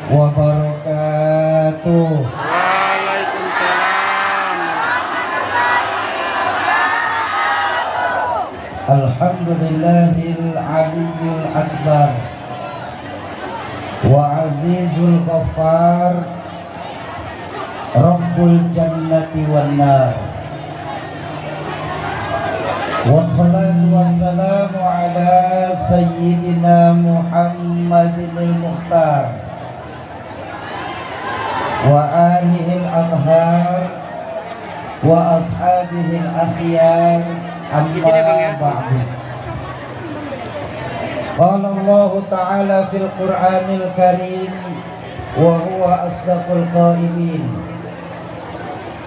wabarakatuh. Waalaikumsalam. Alhamdulillahil aliyyil akbar wa azizul ghaffar rabbul jannati wan nar. Wassalatu wassalamu ala sayyidina Muhammadinil Mukhtar wa alihil adhar wa ashabihil akhyar, amma ba'du. Qala Allah ta'ala fil Qur'anil Karim wa huwa asdaqul qaimin.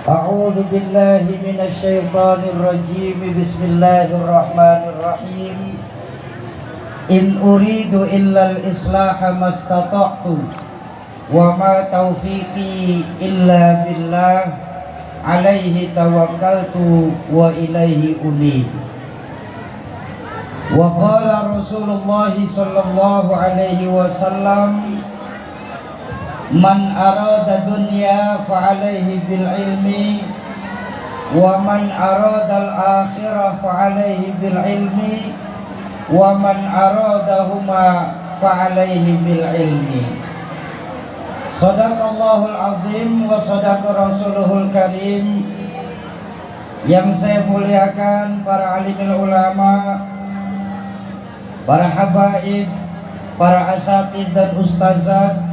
A'udzu billahi minasy syaithanir rajim. Bismillahirrahmanirrahim. In uridu illal islaha mastata'tu wa ma taufiqi illa billah, alaihi tawakkaltu wa ilaihi unib. Wa qala Rasulullah sallallahu alaihi wasallam, man arada dunya fa alaihi bil ilmi wa man arada al akhirah fa alaihi bil ilmi wa man aradahuma fa alaihi bil ilmi. Shadaqallahul azim wa shadaqa rasuluhul karim. Yang saya muliakan para alimul ulama, para habaib, para asatiz dan ustazat.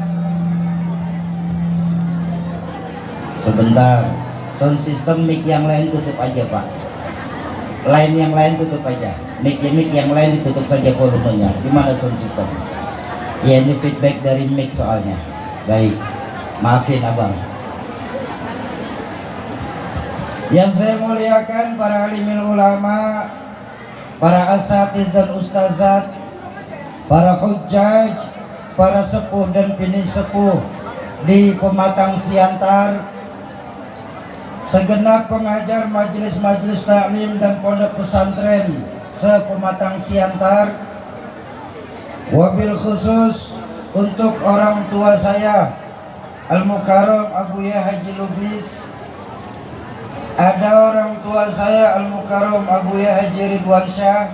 Sebentar, sound system mic yang lain tutup aja Pak. Line yang lain tutup aja. Mic yang lain ditutup saja volumenya. Gimana sound system? Ya ini feedback dari mic soalnya. Baik, maafin abang. Yang saya muliakan para alimul ulama, para asatiz dan ustazat, para hujjaj, para sepuh dan bini sepuh di Pematang Siantar, segenap pengajar majelis-majelis taklim dan pondok pesantren se-Pematang Siantar, wabil khusus untuk orang tua saya Al-Mukarram Abuya Haji Lubis. Ada orang tua saya Al-Mukarram Abuya Haji Ridwan Syah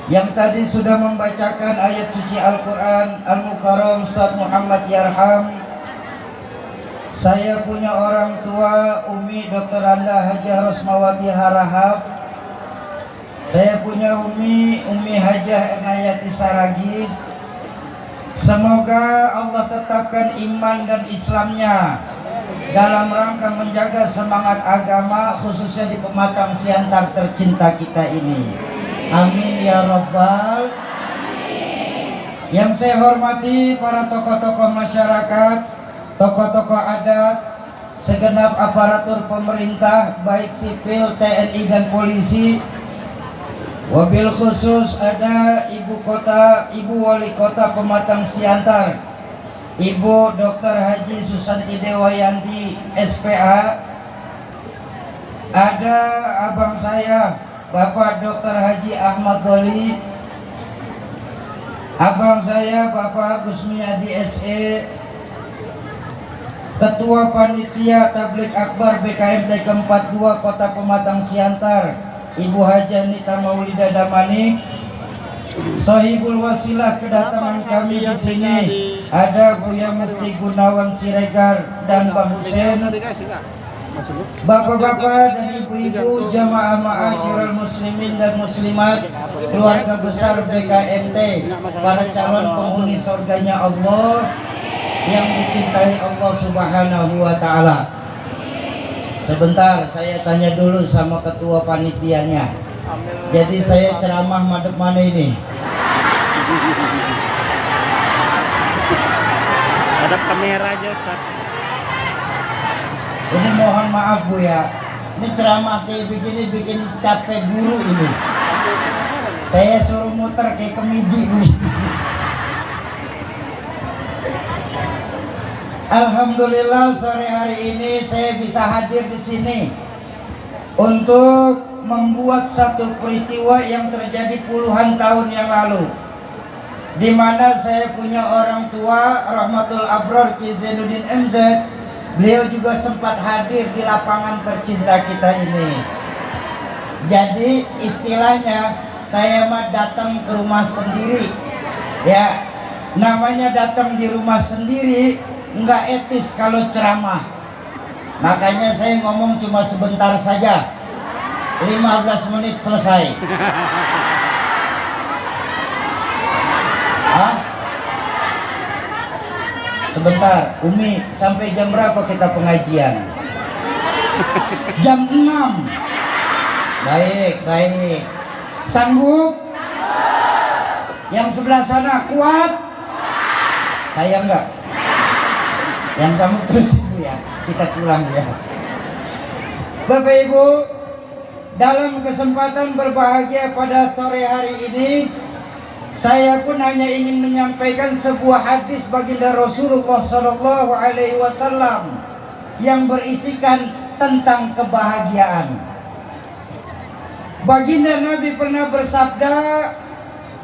yang tadi sudah membacakan ayat suci Al-Quran, Al-Mukarram Ustaz Muhammad Yarham. Saya punya orang tua Umi Dr. Anda Hajah Rosmawati Harahap. Saya punya Umi Hajah Ernayati Saragi. Semoga Allah tetapkan iman dan Islamnya dalam rangka menjaga semangat agama, khususnya di Pematang Siantar tercinta kita ini. Amin ya Rabbal. Yang saya hormati para tokoh-tokoh masyarakat, tokoh-tokoh adat, segenap aparatur pemerintah baik sipil, TNI dan polisi. Wabil khusus ada Ibu Wali Kota Pematang Siantar, Ibu Dr. Haji Susanti Dewayanti SPA. Ada abang saya Bapak Dr. Haji Ahmad Doli, abang saya Bapak Gusmiadi SE, Ketua Panitia Tablik Akbar BKMT ke-42 Kota Pematang Siantar, Ibu Hajah Nita Maulida Damanik. Sahibul wasilah kedatangan kami di sini ada Buya Mufti Gunawan Siregar dan Bang Husein. Bapak-bapak dan ibu-ibu jamaah ma'asyiral muslimin dan muslimat, keluarga besar BKMT, para calon penghuni surganya Allah yang dicintai Allah Subhanahu wa ta'ala. Sebentar, saya tanya dulu sama ketua panitianya. Jadi saya ceramah madep mana ini? Hadap kamera aja Ustaz. Ini mohon maaf Bu ya, ini ceramah kayak begini bikin capek guru ini. Saya suruh muter kayak kemidi Bu. Alhamdulillah sore hari ini saya bisa hadir di sini untuk membuat satu peristiwa yang terjadi puluhan tahun yang lalu. di mana saya punya orang tua Rahmatul Abror Ki Zainuddin MZ. Beliau juga sempat hadir di lapangan tercinta kita ini. Jadi istilahnya saya mah datang ke rumah sendiri. Ya, namanya datang di rumah sendiri nggak etis kalau ceramah. Makanya saya ngomong cuma sebentar saja. 15 menit selesai. Hah? Sebentar, Umi, sampai jam berapa kita pengajian? Jam 6. Baik, baik. Sanggup? Yang sebelah sana kuat? Saya enggak. Yang sama terus Ibu ya. Kita pulang ya. Bapak Ibu, dalam kesempatan berbahagia pada sore hari ini, saya pun hanya ingin menyampaikan sebuah hadis baginda Rasulullah SAW yang berisikan tentang kebahagiaan. Baginda Nabi pernah bersabda,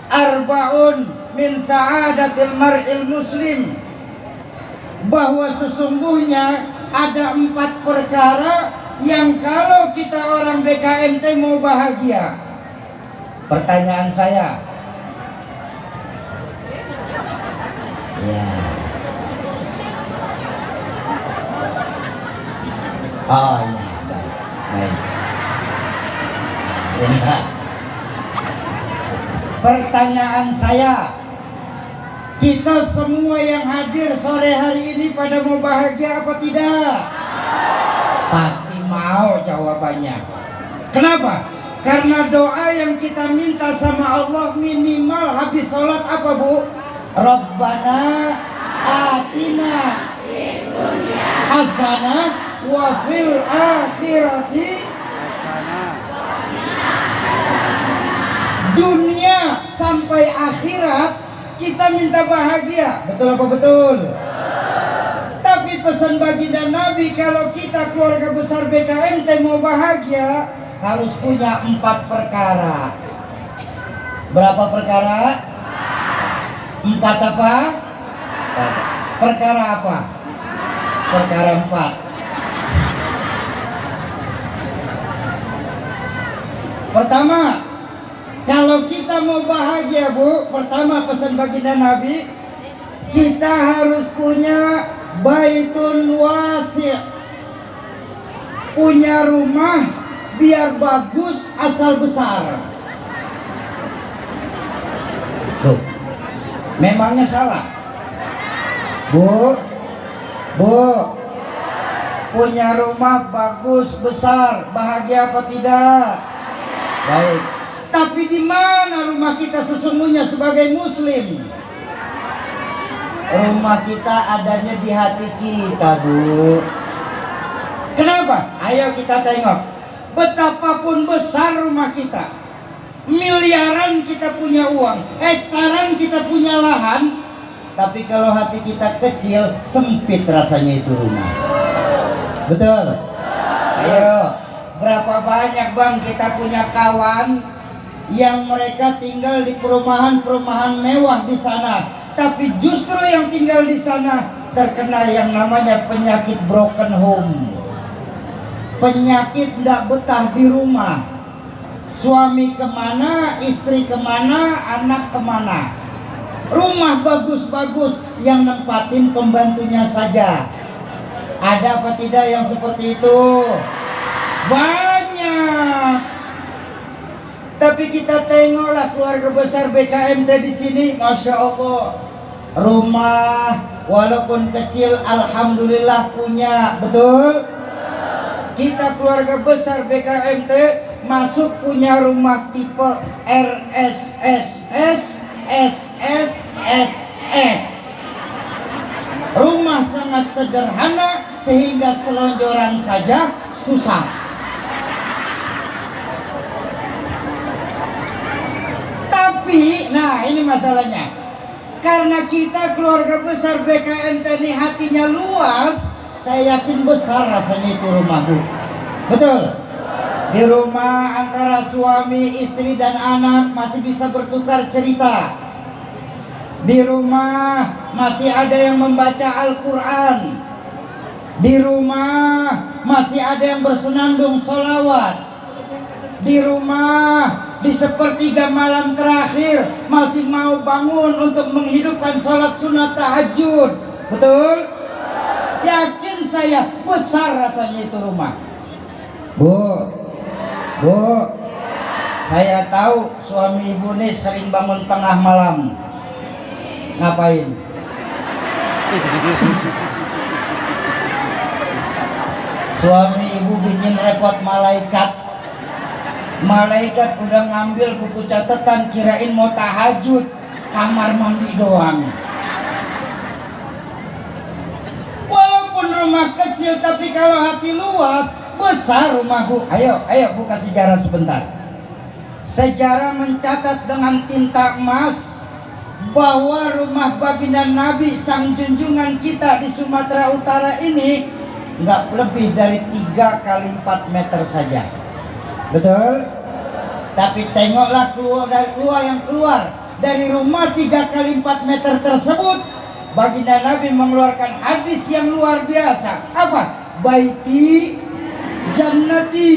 "Arba'un min sa'adatil mar'il muslim," bahwa sesungguhnya ada 4 perkara yang kalau kita orang BKMT mau bahagia. Pertanyaan saya, ya. Oh ya, baik. Ya. Pertanyaan saya, kita semua yang hadir sore hari ini pada mau bahagia apa tidak? Pasti mau jawabannya. Kenapa? Karena doa yang kita minta sama Allah minimal habis sholat apa Bu? Rabbana atina hasanah wa fil akhirati, dunia sampai akhirat kita minta bahagia. Betul apa betul? Tapi pesan baginda Nabi, kalau kita keluarga besar BKMT mau bahagia harus punya 4 perkara. Berapa perkara? 4 apa? Perkara apa? Perkara 4. Pertama, kalau kita mau bahagia Bu, pertama pesan baginda Nabi, kita harus punya baitun wasi', punya rumah biar bagus asal besar. Tuh, memangnya salah? Bu, punya rumah bagus besar, bahagia apa tidak? Baik. Tapi di mana rumah kita sesungguhnya sebagai muslim? Rumah kita adanya di hati kita, Bu. Kenapa? Ayo kita tengok. Betapapun besar rumah kita, miliaran kita punya uang, hektaran kita punya lahan, tapi kalau hati kita kecil, sempit rasanya itu rumah. Betul? Ayo, berapa banyak Bang kita punya kawan yang mereka tinggal di perumahan-perumahan mewah di sana, tapi justru yang tinggal di sana terkena yang namanya penyakit broken home. Penyakit tidak betah di rumah. Suami kemana, istri kemana, anak kemana. Rumah bagus-bagus yang nempatin pembantunya saja. Ada apa tidak yang seperti itu? Banyak. Tapi kita tengoklah keluarga besar BKMT di sini, Masya Allah. Rumah walaupun kecil, alhamdulillah punya, betul? Kita keluarga besar BKMT masuk punya rumah tipe RSSS, SSSS. Rumah sangat sederhana sehingga selonjoran saja susah. Tapi, nah ini masalahnya. Karena kita keluarga besar BKMT ini hatinya luas, saya yakin besar rasanya itu rumah Bu. Betul? Di rumah antara suami, istri dan anak masih bisa bertukar cerita. Di rumah masih ada yang membaca Al-Quran. Di rumah masih ada yang bersenandung sholawat. Di rumah di sepertiga malam terakhir masih mau bangun untuk menghidupkan sholat sunat tahajud. Betul? Yakin saya besar rasanya itu rumah. Bu, saya tahu suami ibu nih sering bangun tengah malam. Ngapain? Suami ibu bikin repot malaikat. Malaikat udah ngambil buku catatan, kirain mau tahajud, kamar mandi doang. Walaupun rumah kecil, tapi kalau hati luas, besar rumahku. Ayo buka sejarah sebentar. Sejarah mencatat dengan tinta emas bahwa rumah baginda Nabi sang junjungan kita di Sumatera Utara ini nggak lebih dari 3 kali 4 meter saja. Betul? Tapi tengoklah keluar dari rumah 3 kali 4 meter tersebut, baginda Nabi mengeluarkan hadis yang luar biasa. Apa? Baiti jannati,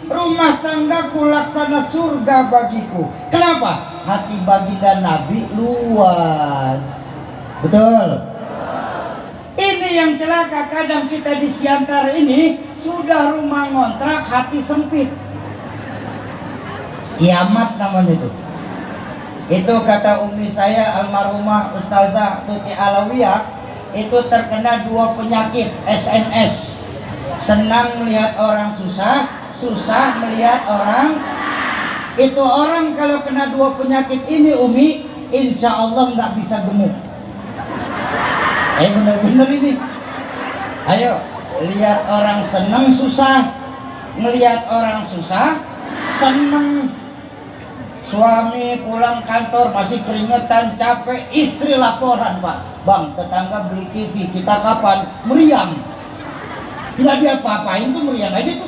rumah tanggaku laksana surga bagiku. Kenapa? Hati baginda Nabi luas. Betul? Ini yang celaka, kadang kita di Siantar ini sudah rumah ngontrak, hati sempit. Kiamat namanya itu. Itu kata umi saya almarhumah Ustazah Tuti Alawiyah, itu terkena 2 penyakit SMS. Senang melihat orang susah, susah melihat orang. Itu orang kalau kena 2 penyakit ini umi, insya Allah nggak bisa gemuk. Bener-bener ini. Ayo, lihat orang senang susah, ngelihat orang susah senang. Suami pulang kantor masih keringetan, capek, istri laporan, Pak, bang tetangga beli TV, kita kapan? Meriam. Tidak diapa-apain tuh, meriam aja tuh.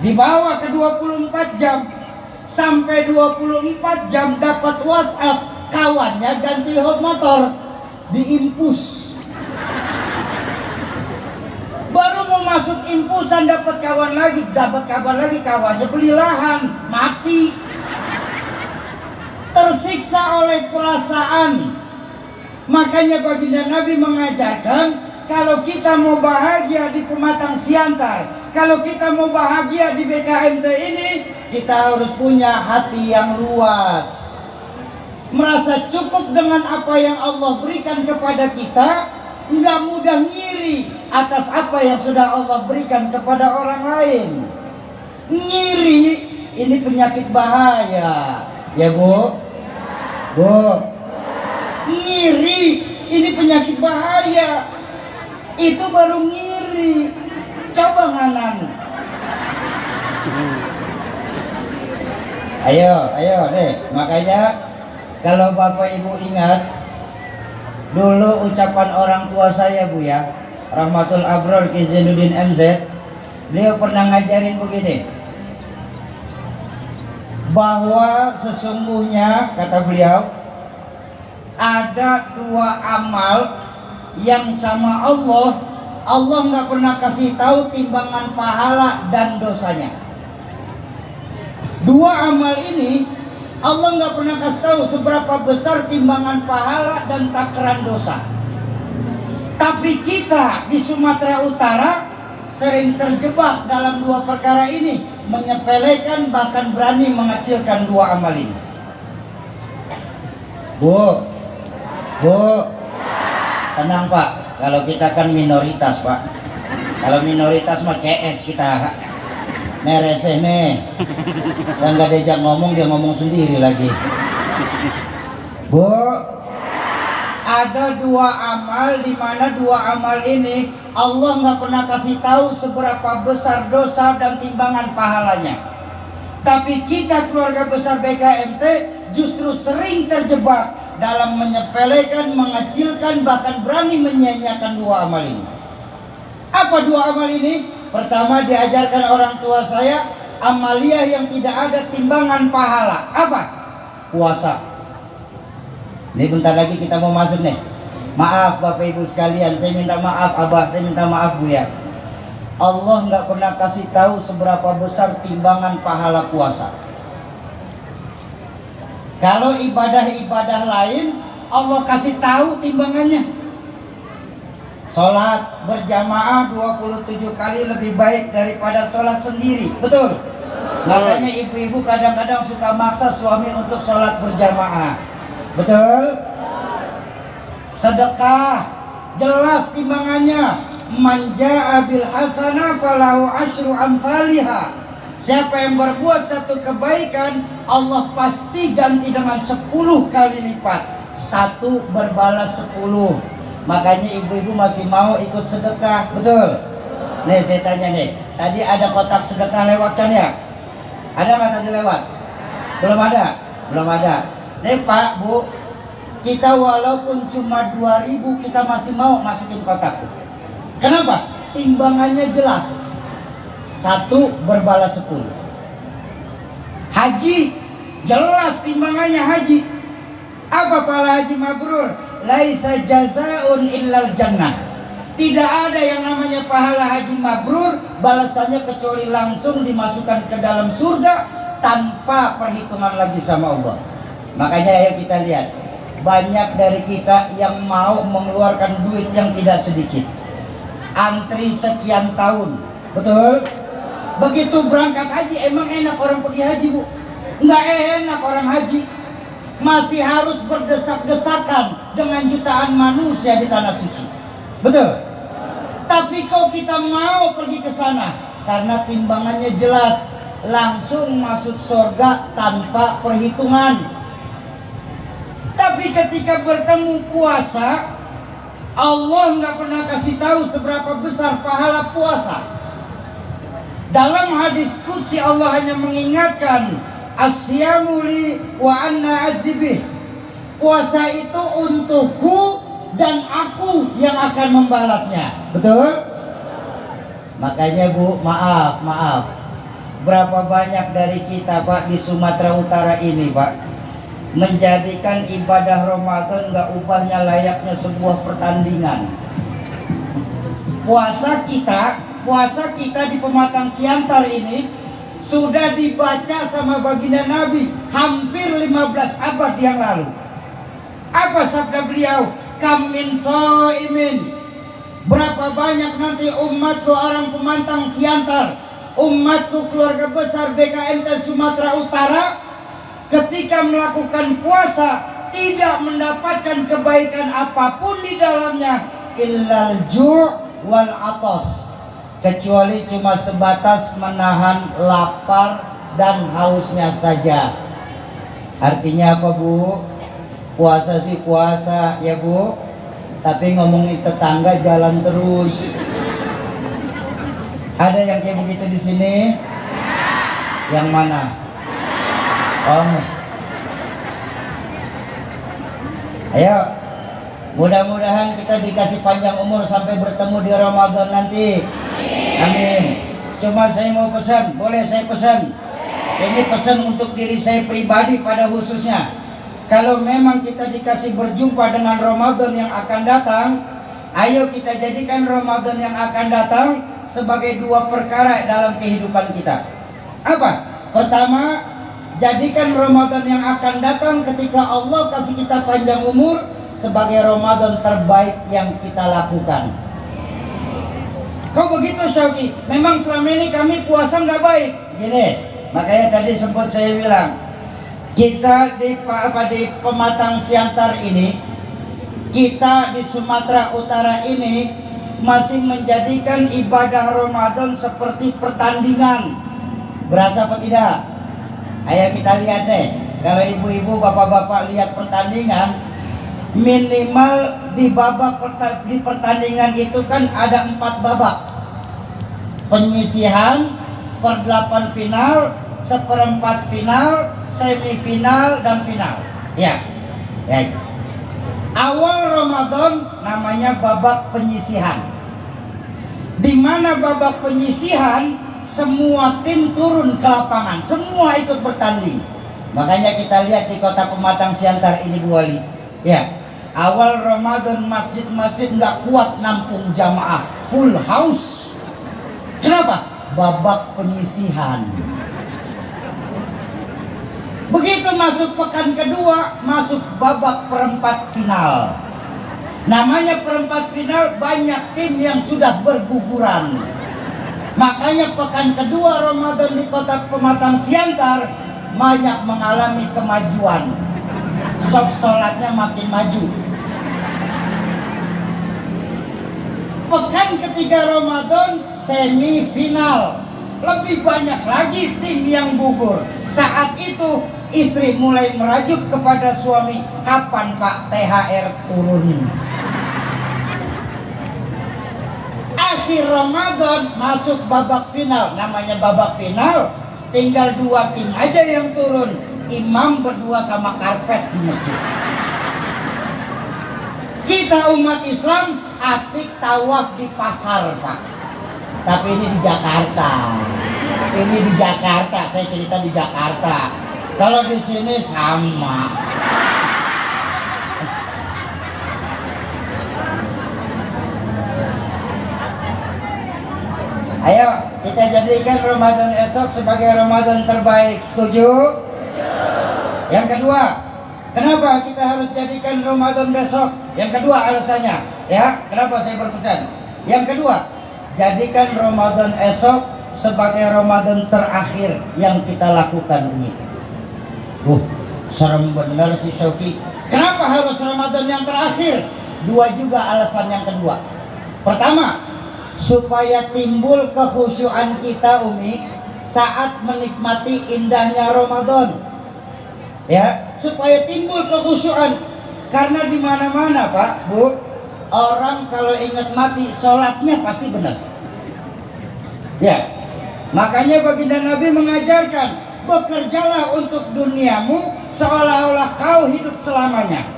Dibawa ke 24 jam. Sampai 24 jam dapat WhatsApp, kawannya ganti hot motor, diimpus. Baru mau masuk impusan dapat kabar lagi kawannya beli lahan, mati. Tersiksa oleh perasaan. Makanya baginda Nabi mengajarkan, kalau kita mau bahagia di Pematang Siantar, kalau kita mau bahagia di BKMT ini, kita harus punya hati yang luas, merasa cukup dengan apa yang Allah berikan kepada kita, nggak mudah ngiri atas apa yang sudah Allah berikan kepada orang lain. Ngiri ini penyakit bahaya, ya Bu. Ngiri ini penyakit bahaya. Itu baru ngiri. Coba nganan. Ayo deh. Makanya kalau Bapak Ibu ingat dulu ucapan orang tua saya, Bu ya, Rahmatul Abror Ki Zainuddin MZ, beliau pernah ngajarin begini, bahwa sesungguhnya kata beliau ada 2 amal yang sama Allah nggak pernah kasih tahu timbangan pahala dan dosanya. 2 amal ini Allah nggak pernah kasih tahu seberapa besar timbangan pahala dan takaran dosa. Tapi kita di Sumatera Utara sering terjebak dalam 2 perkara ini, menyepelekan bahkan berani mengecilkan 2 amal ini. Bu, tenang Pak, kalau kita kan minoritas Pak. Kalau minoritas mah CS kita. Mereseh nih, yang gak diajak ngomong dia ngomong sendiri lagi. Bu, ada 2 amal di mana 2 amal ini Allah nggak pernah kasih tahu seberapa besar dosa dan timbangan pahalanya. Tapi kita keluarga besar BKMT justru sering terjebak dalam menyepelekan, mengecilkan, bahkan berani menyia-nyiakan 2 amal ini. Apa 2 amal ini? Pertama, diajarkan orang tua saya, amalia yang tidak ada timbangan pahala. Apa? Puasa. Ini bentar lagi kita mau masuk nih. Maaf Bapak Ibu sekalian, saya minta maaf Abah, saya minta maaf Bu ya. Allah nggak pernah kasih tahu seberapa besar timbangan pahala puasa. Kalau ibadah-ibadah lain Allah kasih tahu timbangannya. Sholat berjamaah 27 kali lebih baik daripada sholat sendiri. Betul? Makanya ibu-ibu kadang-kadang suka maksa suami untuk sholat berjamaah. Betul? Sedekah jelas timbangannya. Man jaa bil hasanah falahu asyru amsalihha. Siapa yang berbuat satu kebaikan, Allah pasti ganti dengan 10 kali lipat. 1 berbalas 10. Makanya ibu-ibu masih mau ikut sedekah, betul? Nih saya tanya nih, tadi ada kotak sedekah lewat kan ya? Ada nggak tadi lewat? Belum ada? Belum ada. Nih Pak, Bu, kita walaupun cuma 2.000 kita masih mau masukin kotak. Kenapa? Timbangannya jelas. 1 berbalas 10. Haji jelas timbangannya haji. Apa pahala haji mabrur? Laisa jazaun illal jannah. Tidak ada yang namanya pahala haji mabrur balasannya kecuali langsung dimasukkan ke dalam surga tanpa perhitungan lagi sama Allah. Makanya ayo kita lihat, banyak dari kita yang mau mengeluarkan duit yang tidak sedikit. Antri sekian tahun, betul? Begitu berangkat haji, emang enak orang pergi haji Bu? Nggak enak orang haji. Masih harus berdesak-desakan dengan jutaan manusia di tanah suci. Betul? Tapi kok kita mau pergi ke sana? Karena timbangannya jelas, langsung masuk surga tanpa perhitungan. Tapi ketika bertemu puasa, Allah nggak pernah kasih tahu seberapa besar pahala puasa. Dalam hadis qudsi Allah hanya mengingatkan, asyamu li wa anna azibih. Puasa itu untukku dan aku yang akan membalasnya. Betul? Makanya Bu, maaf. Berapa banyak dari kita Pak di Sumatera Utara ini Pak menjadikan ibadah Ramadan nggak ubahnya layaknya sebuah pertandingan. Puasa kita di Pematang Siantar ini sudah dibaca sama baginda Nabi hampir 15 abad yang lalu. Apa sabda beliau? Kam min shaimin. Berapa banyak nanti umatku orang Pematang Siantar, umatku keluarga besar BKMT Sumatera Utara, ketika melakukan puasa tidak mendapatkan kebaikan apapun di dalamnya illal ju' wal atas, kecuali cuma sebatas menahan lapar dan hausnya saja. Artinya apa Bu? Puasa sih puasa ya Bu, tapi ngomongin tetangga jalan terus. Ada yang kayak begitu di sini? Yang mana? Ayo, mudah-mudahan kita dikasih panjang umur sampai bertemu di Ramadan nanti. Amin. Cuma saya mau pesan, boleh saya pesan? Ini pesan untuk diri saya pribadi pada khususnya. Kalau memang kita dikasih berjumpa dengan Ramadan yang akan datang, ayo kita jadikan Ramadan yang akan datang sebagai 2 perkara dalam kehidupan kita. Apa? Pertama, jadikan Ramadan yang akan datang ketika Allah kasih kita panjang umur sebagai Ramadan terbaik yang kita lakukan. Kok begitu Syauki? Memang selama ini kami puasa nggak baik. Gini, makanya tadi sempat saya bilang, kita di Pematang Siantar ini, kita di Sumatera Utara ini masih menjadikan ibadah Ramadan seperti pertandingan. Berasa apa tidak? Ayo kita lihat deh. Kalau ibu-ibu, bapak-bapak lihat pertandingan, minimal di pertandingan itu kan ada 4 babak. Penyisihan, per-8 final, seperempat final, semifinal dan final. Ya. Awal Ramadan namanya babak penyisihan. Di mana babak penyisihan semua tim turun ke lapangan, semua ikut bertanding. Makanya kita lihat di kota Pematang Siantar ini Bu Wali, Ya, awal Ramadan masjid-masjid nggak kuat nampung jamaah, full house. Kenapa? Babak penyisihan. Begitu masuk pekan kedua, masuk babak perempat final. Namanya perempat final, banyak tim yang sudah berguguran. Makanya pekan kedua Ramadan di kota Pematang Siantar banyak mengalami kemajuan. Soft sholatnya makin maju. Pekan ketiga Ramadan semifinal, lebih banyak lagi tim yang gugur. Saat itu istri mulai merajuk kepada suami, kapan Pak THR turun? Akhir Ramadan masuk babak final. Namanya babak final, tinggal 2 tim aja yang turun. Imam berdua sama karpet di masjid. Kita umat Islam asik tawaf di pasar, Pak. Tapi ini di Jakarta. Ini di Jakarta, saya cerita di Jakarta. Kalau di sini sama. Ayo kita jadikan Ramadan esok sebagai Ramadan terbaik. Setuju? Yang kedua, kenapa kita harus jadikan Ramadan besok? Yang kedua alasannya, ya, kenapa saya berpesan? Yang kedua, jadikan Ramadan esok sebagai Ramadan terakhir yang kita lakukan ini. Serem benar si Syauki. Kenapa harus Ramadan yang terakhir? 2 juga alasan yang kedua. Pertama, supaya timbul kekhusyuan kita, Umi, saat menikmati indahnya Ramadan. Ya, supaya timbul kekhusyuan. Karena di mana-mana, Pak, Bu, orang kalau ingat mati sholatnya pasti benar. Ya, makanya baginda Nabi mengajarkan, bekerjalah untuk duniamu seolah-olah kau hidup selamanya.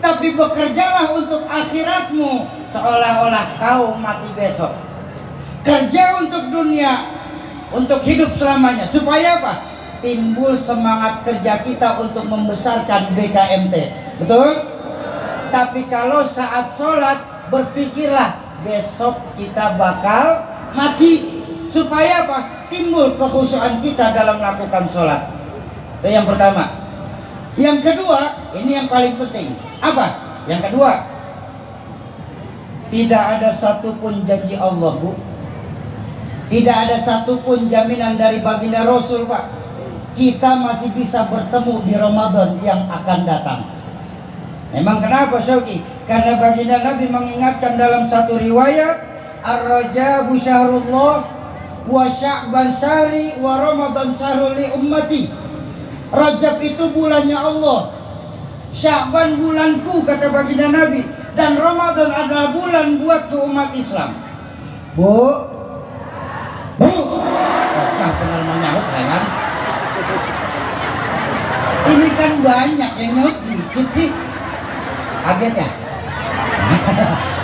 Tapi bekerjalah untuk akhiratmu seolah-olah kau mati besok. Kerja untuk dunia, untuk hidup selamanya. Supaya apa? Timbul semangat kerja kita untuk membesarkan BKMT. Betul? Tapi kalau saat sholat, berpikirlah besok kita bakal mati. Supaya apa? Timbul kekhusyuan kita dalam melakukan sholat. Itu yang pertama. Yang kedua, ini yang paling penting. Apa? Yang kedua, tidak ada satupun janji Allah, Bu. Tidak ada satupun jaminan dari baginda Rasul, Pak. Kita masih bisa bertemu di Ramadan yang akan datang. Memang kenapa, Syauki? Karena baginda Nabi mengingatkan dalam satu riwayat, Ar-Rajabu syahrullah wa Sya'ban syahri wa Ramadan syahrul li ummati. Rajab itu bulannya Allah, Sya'ban bulanku, kata baginda Nabi, dan Ramadan adalah bulan buatku umat Islam. Bu, nah benar menyahut kan? Ini kan banyak yang nyahut dikit sih. Kaget ya?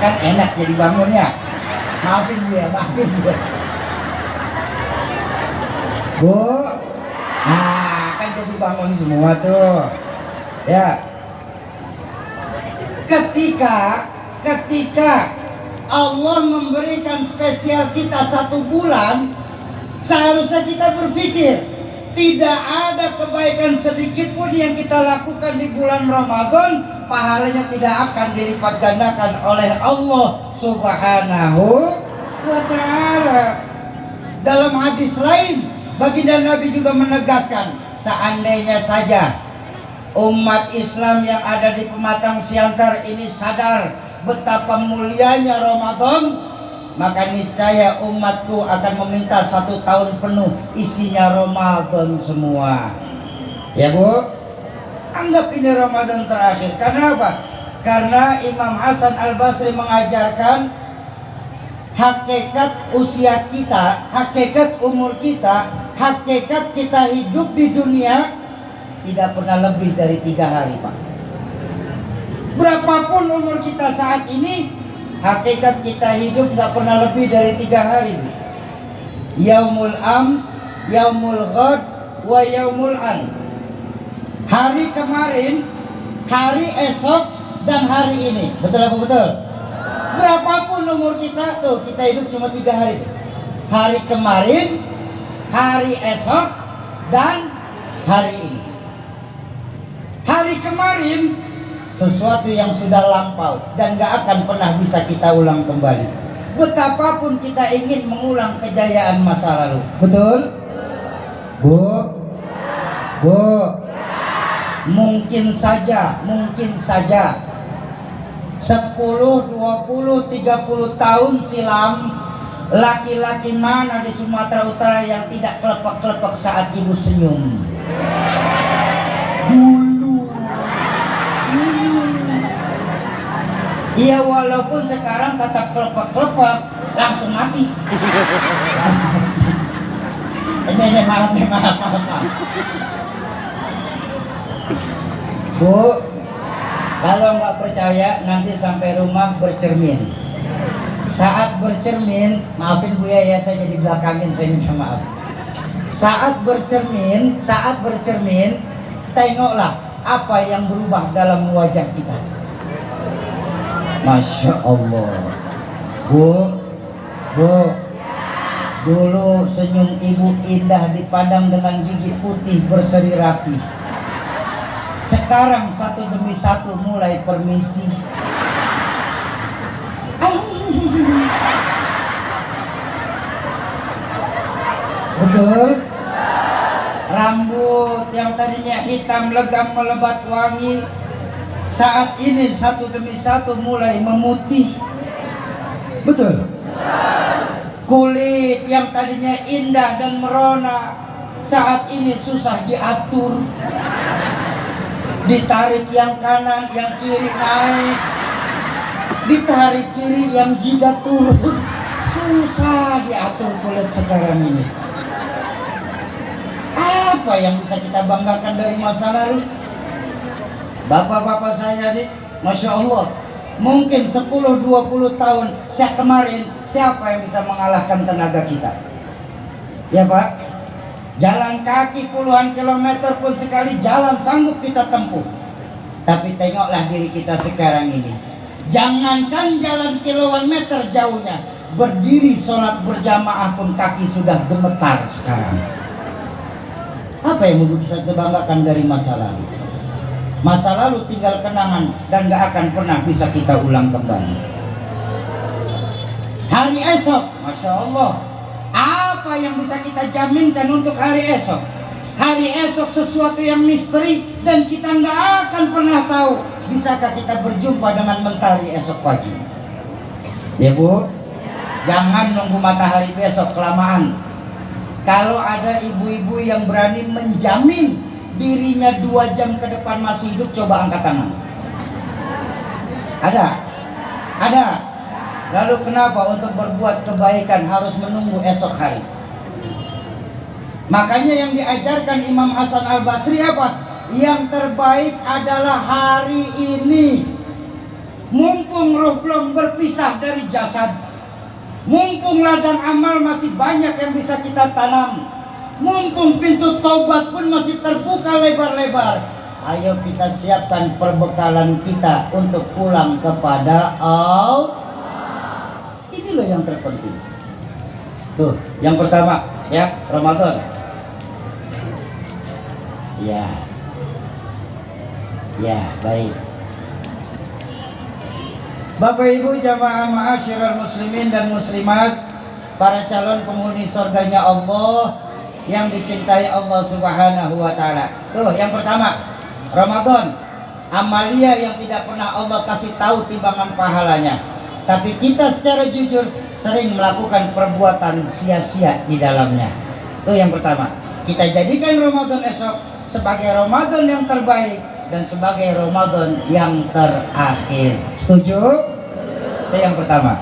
Kan enak jadi bangunnya. Maafin Bu ya, maafin Bu. Bu, nah kan jadi bangun semua tuh. Ya. Ketika Allah memberikan spesial kita 1 bulan, seharusnya kita berpikir, tidak ada kebaikan sedikit pun yang kita lakukan di bulan Ramadan, pahalanya tidak akan dilipat gandakan oleh Allah Subhanahu wa ta'ala. Dalam hadis lain, baginda Nabi juga menegaskan, seandainya saja umat Islam yang ada di Pematang Siantar ini sadar betapa mulianya Ramadan, maka niscaya umatku akan meminta 1 tahun penuh isinya Ramadan semua. Ya Bu, anggap ini Ramadan terakhir. Karena apa? Karena Imam Hasan Al-Basri mengajarkan hakikat usia kita, hakikat umur kita, hakikat kita hidup di dunia tidak pernah lebih dari 3 hari, Pak. Berapapun umur kita saat ini, hakikat kita hidup nggak pernah lebih dari 3 hari. Yaumul ams, yaumul ghad, wa yaumul an. Hari kemarin, hari esok dan hari ini. Betul apa betul? Berapapun umur kita, tuh kita hidup cuma 3 hari. Hari kemarin, hari esok, dan hari ini. Hari kemarin sesuatu yang sudah lampau dan gak akan pernah bisa kita ulang kembali. Betapapun kita ingin mengulang kejayaan masa lalu. Betul? Bu? Bu? Mungkin saja 10, 20, 30 tahun silam, laki-laki mana di Sumatera Utara yang tidak kelepek-kelepek saat ibu senyum? Iya, walaupun sekarang tetap kelepek-kelepek, langsung mati. Ini maaf. Bu, kalau nggak percaya nanti sampai rumah bercermin. Saat bercermin, maafin Bu ya, saya jadi belakangin, saya minta maaf. Saat bercermin, tengoklah apa yang berubah dalam wajah kita. Masya Allah. Bu, dulu senyum ibu indah dipandang dengan gigi putih berseri rapi. Sekarang satu demi satu mulai permisi. Betul? Rambut yang tadinya hitam legam melebat wangi, saat ini satu demi satu mulai memutih. Betul? Kulit yang tadinya indah dan merona, saat ini susah diatur. Ditarik yang kanan, yang kiri naik. Ditarik kiri, yang jidat turun. Susah diatur kulit sekarang ini. Apa yang bisa kita banggakan dari masa lalu? Bapak-bapak saya nih, Masya Allah, mungkin 10-20 tahun kemarin, siapa yang bisa mengalahkan tenaga kita? Ya Pak, jalan kaki puluhan kilometer pun sekali jalan sanggup kita tempuh. Tapi tengoklah diri kita sekarang ini. Jangankan jalan kiloan meter jauhnya, berdiri sholat berjamaah pun kaki sudah gemetar sekarang. Apa yang bisa dibanggakan dari masa lalu? Masa lalu tinggal kenangan dan gak akan pernah bisa kita ulang kembali. Hari esok, Masya Allah, apa yang bisa kita jaminkan untuk hari esok? Hari esok sesuatu yang misteri dan kita gak akan pernah tahu. Bisakah kita berjumpa dengan mentari esok pagi? Ya Bu, jangan nunggu matahari besok kelamaan. Kalau ada ibu-ibu yang berani menjamin dirinya 2 jam ke depan masih hidup, coba angkat tangan. Ada? Ada? Lalu kenapa untuk berbuat kebaikan harus menunggu esok hari? Makanya yang diajarkan Imam Hasan Al-Basri apa? Yang terbaik adalah hari ini. Mumpung roh belum berpisah dari jasad, mumpung ladang amal masih banyak yang bisa kita tanam, mumpung pintu taubat pun masih terbuka lebar-lebar, ayo kita siapkan perbekalan kita untuk pulang kepada Allah. Inilah yang terpenting. Tuh, yang pertama ya, Ramadan. Ya, baik. Bapak Ibu jamaah ma'asyiral muslimin dan muslimat, para calon penghuni surganya Allah yang dicintai Allah Subhanahu wa taala. Tuh, yang pertama, Ramadan, amalia yang tidak pernah Allah kasih tahu timbangan pahalanya. Tapi kita secara jujur sering melakukan perbuatan sia-sia di dalamnya. Itu yang pertama. Kita jadikan Ramadan esok sebagai Ramadan yang terbaik dan sebagai Ramadan yang terakhir. Setuju? Itu yang pertama.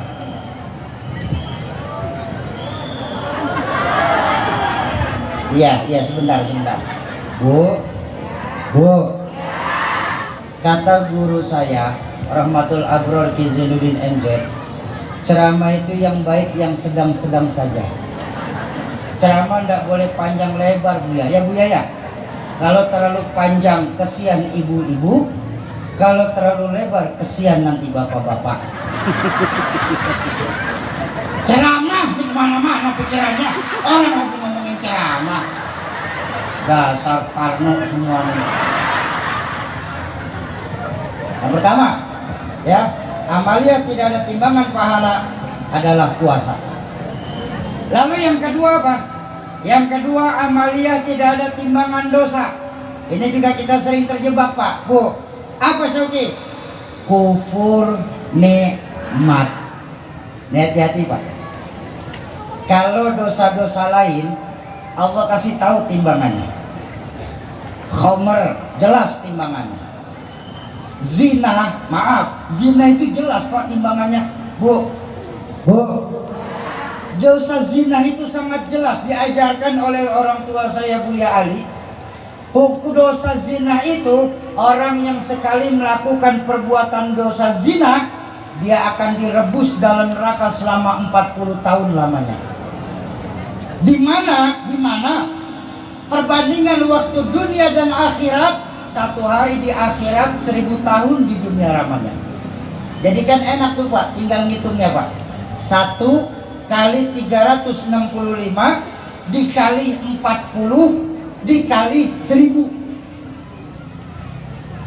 Iya, sebentar. Bu, kata guru saya Rahmatul Abror Ki Zainuddin MZ, ceramah itu yang baik yang sedang-sedang saja. Ceramah tidak boleh panjang lebar Bu ya Bu ya. Kalau terlalu panjang kesian ibu-ibu, Kalau terlalu lebar, kesian nanti bapak-bapak. Ceramah di mana-mana pikirannya. Orang lagi ngomongin ceramah. Dasar parno semuanya. Yang pertama, ya, amalia tidak ada timbangan pahala adalah puasa. Lalu yang kedua apa? Yang kedua, amalia tidak ada timbangan dosa. Ini juga kita sering terjebak, Pak, Bu. Apa Syauki? Kufur nikmat. Hati-hati, Pak. Kalau dosa-dosa lain Allah kasih tahu timbangannya. Khomer jelas timbangannya. Zina, maaf, zina itu jelas Pak timbangannya. Bu, dosa zina itu sangat jelas diajarkan oleh orang tua saya Buya Ali. Hukum dosa zina itu orang yang sekali melakukan perbuatan dosa zina, dia akan direbus dalam neraka selama 40 tahun lamanya. Di mana perbandingan waktu dunia dan akhirat, satu hari di akhirat 1000 tahun di dunia lamanya. Jadi kan enak tuh Pak, tinggal ngitungnya Pak. 1 kali 365 dikali 40 dikali 1000.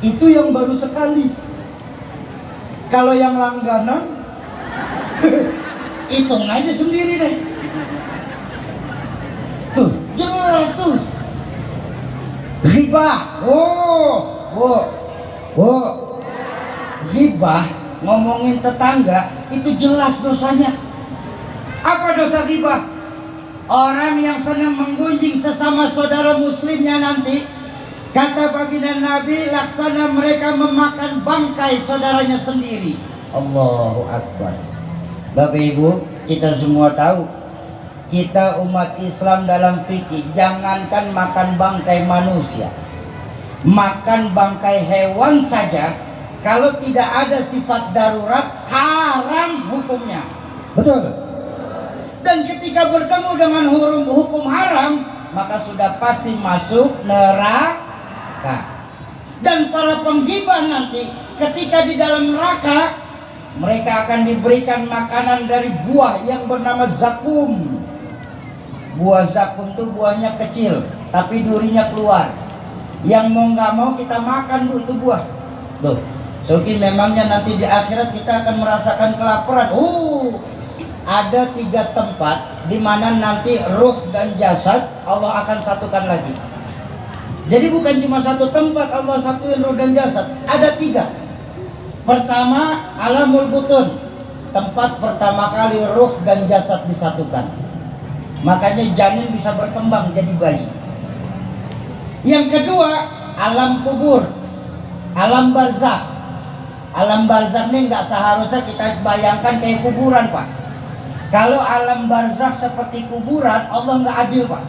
Itu yang baru sekali. Kalau yang langganan hitung aja sendiri deh. Tuh, jelas tuh. Ghibah. Ghibah, ngomongin tetangga itu jelas dosanya. Apa dosa ghibah? Orang yang senang menggunjing sesama saudara muslimnya nanti, kata baginda Nabi, laksana mereka memakan bangkai saudaranya sendiri. Allahu Akbar. Bapak Ibu, kita semua tahu, kita umat Islam dalam fikih, jangankan makan bangkai manusia, makan bangkai hewan saja, kalau tidak ada sifat darurat, haram hukumnya. Betul. Dan ketika bertemu dengan hukum haram, maka sudah pasti masuk neraka. Dan para penghibah nanti ketika di dalam neraka, mereka akan diberikan makanan dari buah yang bernama zakum. Buah zakum itu buahnya kecil, tapi durinya keluar. Yang mau nggak mau kita makan Bu itu buah. Loh, Soki memangnya nanti di akhirat kita akan merasakan kelaparan. Ada 3 tempat di mana nanti ruh dan jasad Allah akan satukan lagi. Jadi bukan cuma 1 tempat Allah satuin ruh dan jasad, ada 3. Pertama, alamul butun, tempat pertama kali ruh dan jasad disatukan. Makanya janin bisa berkembang jadi bayi. Yang kedua, alam kubur, alam barzakh. Alam barzakh ini nggak seharusnya kita bayangkan kayak kuburan Pak. Kalau alam barzakh seperti kuburan, Allah nggak adil Pak.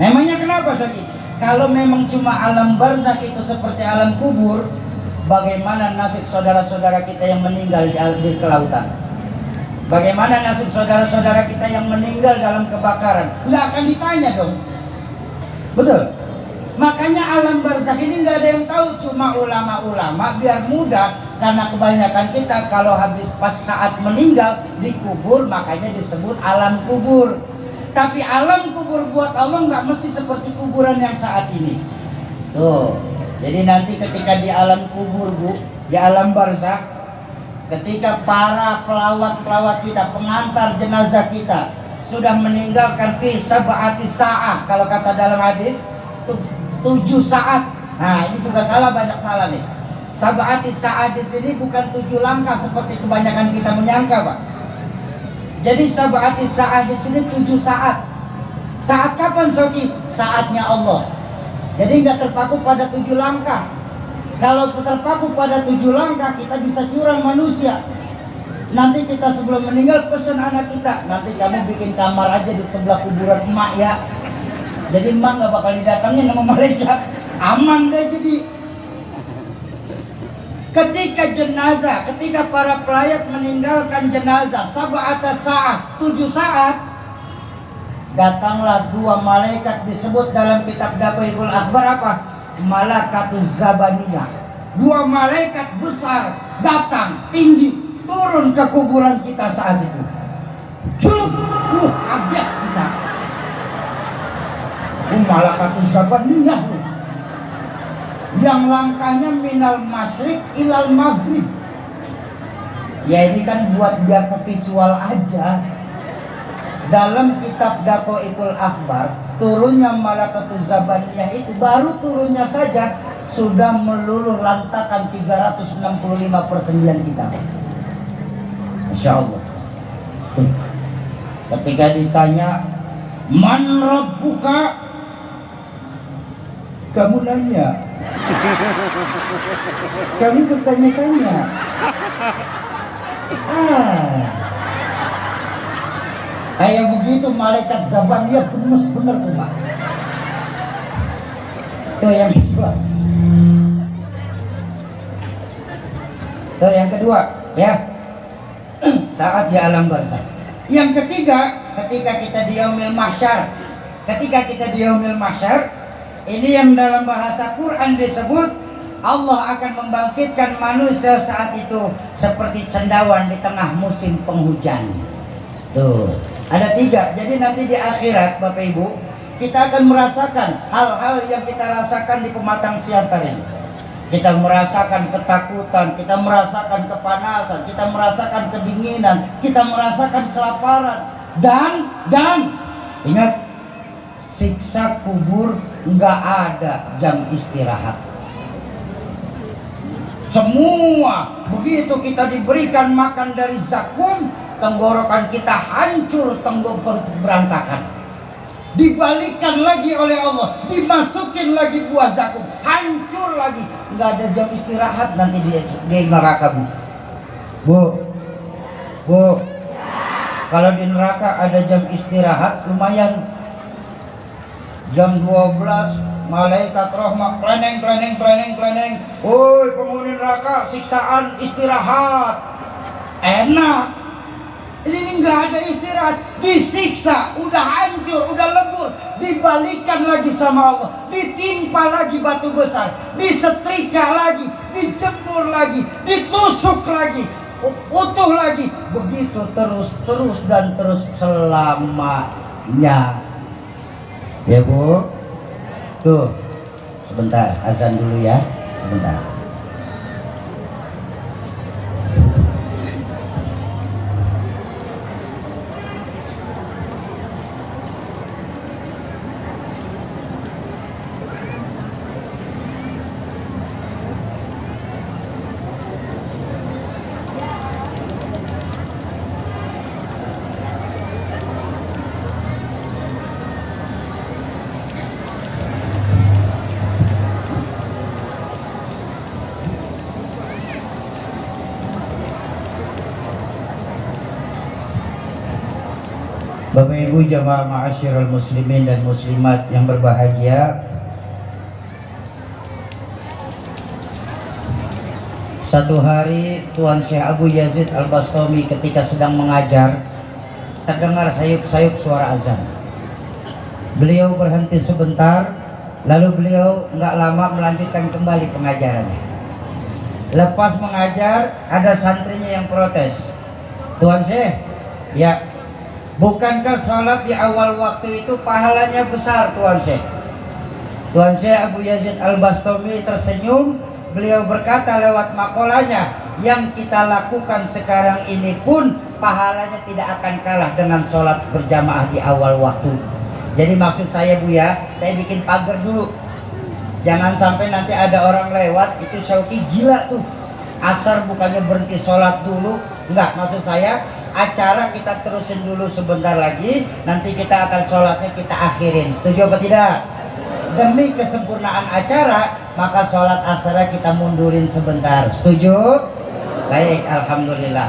Memangnya kenapa Syekh? Kalau memang cuma alam barzakh itu seperti alam kubur, bagaimana nasib saudara-saudara kita yang meninggal di kelautan? Bagaimana nasib saudara-saudara kita yang meninggal dalam kebakaran? Nggak akan ditanya dong. Betul. Makanya alam barzakh ini nggak ada yang tahu, cuma ulama-ulama biar mudah. Karena kebanyakan kita kalau habis pas saat meninggal dikubur, makanya disebut alam kubur. Tapi alam kubur buat Allah nggak mesti seperti kuburan yang saat ini. Tuh, jadi nanti ketika di alam kubur Bu, di alam barzakh, ketika para pelawat-pelawat kita, pengantar jenazah kita sudah meninggalkan fi sab'ati sa'ah, kalau kata dalam hadis 7 saat. Nah ini juga salah, banyak salah nih. Sab'ati sa'ah di sini bukan 7 langkah seperti kebanyakan kita menyangka Pak. Jadi sab'ati sa'ah di sini 7 saat. Saat kapan Soki? Saatnya Allah. Jadi nggak terpaku pada 7 langkah. Kalau terpaku pada 7 langkah, kita bisa curang manusia. Nanti kita sebelum meninggal pesan anak kita, nanti kamu bikin kamar aja di sebelah kuburan emak ya. Jadi emak nggak bakal didatangin sama malaikat. Aman deh jadi. Ketika jenazah, ketika para pelayat meninggalkan jenazah, sab'ata sa'ah, 7 saat, datanglah 2 malaikat disebut dalam kitab Daqaiqul Akhbar apa? Malakatuz Zabaniyah. dua malaikat besar datang tinggi turun ke kuburan kita saat itu. Cukup, kaget kita. Malakatus Zabaniyah yang langkahnya minal masyrik ilal maghrib. Ya ini kan buat biar ke visual aja. Dalam kitab Daqaiqul Akhbar, turunnya Malakatus Zabaniyah itu baru turunnya saja sudah meluluh lantakan 365 persendian kitab. Masya Allah. Ketika ditanya man rabbuka, kamu nanya, kami bertanya-tanya. Kayak begitu malaikat Zabaniyah gemes bener tuh Pak. Tuh yang kedua. Tuh yang kedua ya. Saat di alam barzakh. Yang ketiga, ketika kita di yaumil mahsyar. Ketika kita di yaumil mahsyar, ini yang dalam bahasa Quran disebut Allah akan membangkitkan manusia saat itu seperti cendawan di tengah musim penghujan. Tuh, ada tiga. Jadi nanti di akhirat Bapak Ibu, kita akan merasakan hal-hal yang kita rasakan di pematang siantar ini. Kita merasakan ketakutan, kita merasakan kepanasan, kita merasakan kedinginan, kita merasakan kelaparan, dan ingat, siksa kubur nggak ada jam istirahat. Semua begitu kita diberikan makan dari zakum, tenggorokan kita hancur, tenggorokan berantakan. Dibalikkan lagi oleh Allah, dimasukin lagi buah zakum, hancur lagi, nggak ada jam istirahat nanti di neraka bu. Kalau di neraka ada jam istirahat lumayan. Jam 12 malaikat rahmat kleneng. Woi penghuni neraka, siksaan istirahat. Enak. Ini nggak ada istirahat, disiksa, udah hancur, udah lebur, dibalikan lagi sama Allah, ditimpa lagi batu besar, disetrika lagi, dijemur lagi, ditusuk lagi, utuh lagi, begitu terus dan terus selamanya. Ya Bu, tuh sebentar, azan dulu ya, sebentar. Bapak Ibu jamaah ma'asyiral muslimin dan muslimat yang berbahagia, satu hari Tuan Syekh Abu Yazid Al-Bastami ketika sedang mengajar, terdengar sayup-sayup suara azan. Beliau berhenti sebentar, lalu beliau nggak lama melanjutkan kembali pengajarannya. Lepas mengajar, ada santrinya yang protes. Tuan Syekh, ya, bukankah sholat di awal waktu itu pahalanya besar Tuan Syekh? Tuan Syekh Abu Yazid Al-Bastami tersenyum. Beliau berkata lewat makolanya, yang kita lakukan sekarang ini pun pahalanya tidak akan kalah dengan sholat berjamaah di awal waktu. Jadi maksud saya Bu ya, saya bikin pagar dulu. Jangan sampai nanti ada orang lewat, itu Syauqi gila tuh. Asar bukannya berhenti sholat dulu. Enggak, maksud saya acara kita terusin dulu sebentar lagi, nanti kita akan sholatnya kita akhirin. Setuju apa tidak? Demi kesempurnaan acara, maka sholat asar kita mundurin sebentar. Setuju? Baik, alhamdulillah.